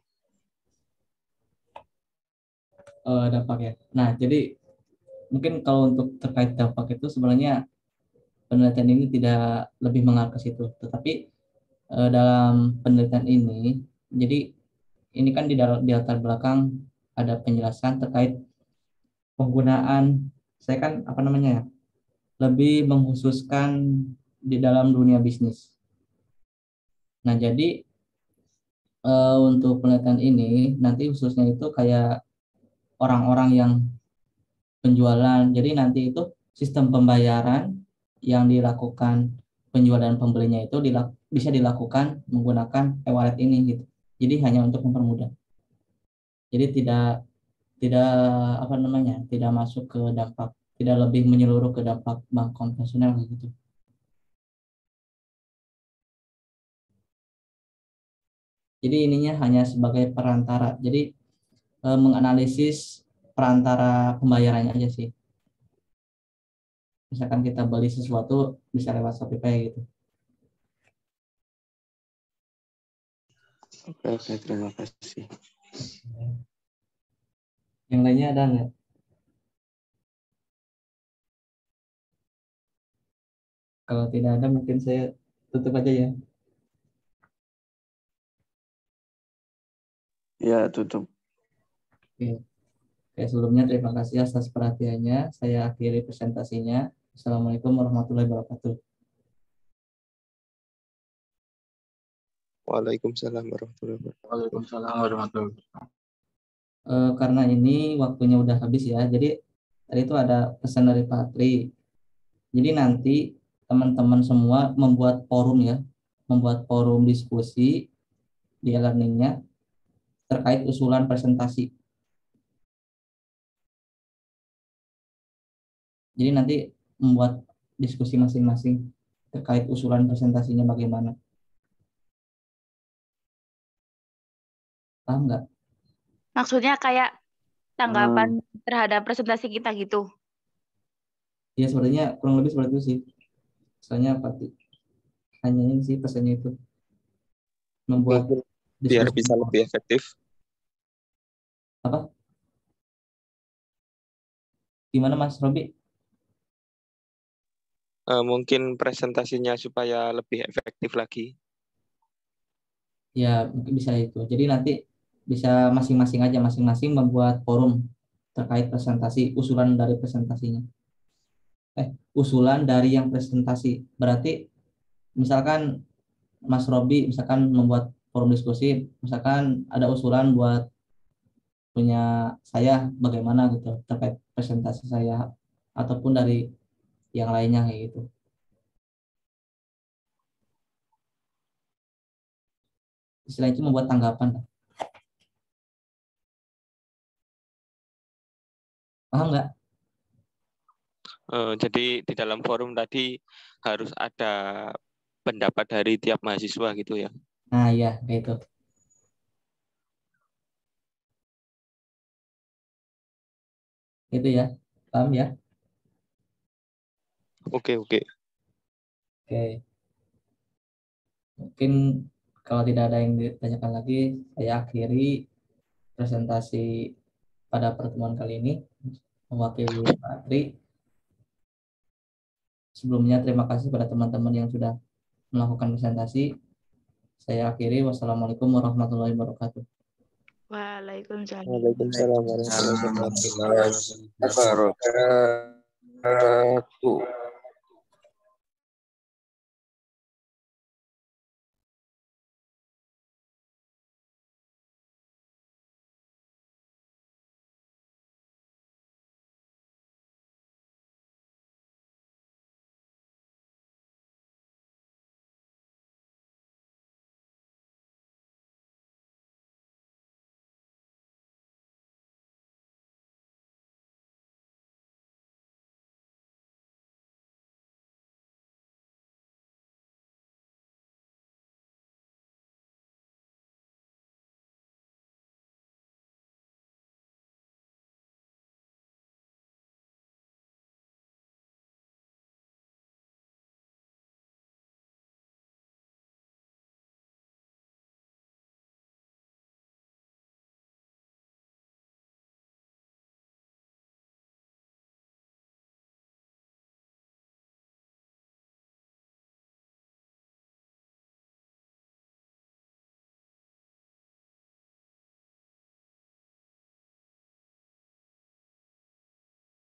Dampak ya. Nah, jadi mungkin kalau untuk terkait dampak itu sebenarnya penelitian ini tidak lebih mengarah ke situ. Tetapi dalam penelitian ini, jadi ini kan di latar belakang ada penjelasan terkait penggunaan, saya kan lebih mengkhususkan di dalam dunia bisnis. Nah, jadi untuk penelitian ini nanti khususnya itu kayak orang-orang yang penjualan. Jadi nanti itu sistem pembayaran yang dilakukan penjual dan pembelinya itu bisa dilakukan menggunakan e-wallet ini gitu. Jadi hanya untuk mempermudah. Jadi tidak tidak masuk ke dampak, tidak lebih menyeluruh ke dampak bank konvensional gitu. Jadi ininya hanya sebagai perantara. Jadi menganalisis perantara pembayarannya aja sih. Misalkan kita beli sesuatu bisa lewat Shopee gitu. Oke, terima kasih. Yang lainnya ada nggak? Kalau tidak ada mungkin saya tutup aja ya. Ya, tutup. Oke. Sebelumnya terima kasih atas perhatiannya. Saya akhiri presentasinya. Assalamualaikum warahmatullahi wabarakatuh. Waalaikumsalam warahmatullahi wabarakatuh. Waalaikumsalam warahmatullahi wabarakatuh. Karena ini waktunya udah habis ya. Jadi tadi itu ada pesan dari Pak Tri. Jadi nanti teman-teman semua membuat forum diskusi di e-learningnya terkait usulan presentasi. Jadi nanti membuat diskusi masing-masing terkait usulan presentasinya bagaimana. Paham nggak? Maksudnya kayak tanggapan terhadap presentasi kita gitu. Ya sebenarnya kurang lebih seperti itu sih. Soalnya hanya ini sih pesannya itu. Membuat biar bisa lebih efektif. Apa? Gimana Mas Robi? Mungkin presentasinya supaya lebih efektif lagi. Ya mungkin bisa itu. Jadi nanti bisa masing-masing membuat forum terkait presentasi, usulan dari presentasinya. Usulan dari yang presentasi. Berarti misalkan Mas Robi misalkan membuat forum diskusi, misalkan ada usulan buat punya saya bagaimana gitu terkait presentasi saya ataupun dari yang lainnya kayak gitu. Istilah itu membuat tanggapan. Paham nggak? Jadi di dalam forum tadi harus ada pendapat dari tiap mahasiswa gitu ya. Nah ya kayak itu. Itu ya, paham ya? Oke. Mungkin kalau tidak ada yang ditanyakan lagi, saya akhiri presentasi pada pertemuan kali ini mewakili Pak Tri. Sebelumnya terima kasih pada teman-teman yang sudah melakukan presentasi. Saya akhiri. Wassalamualaikum warahmatullahi wabarakatuh. Waalaikumsalam. Waalaikumsalam warahmatullahi wabarakatuh.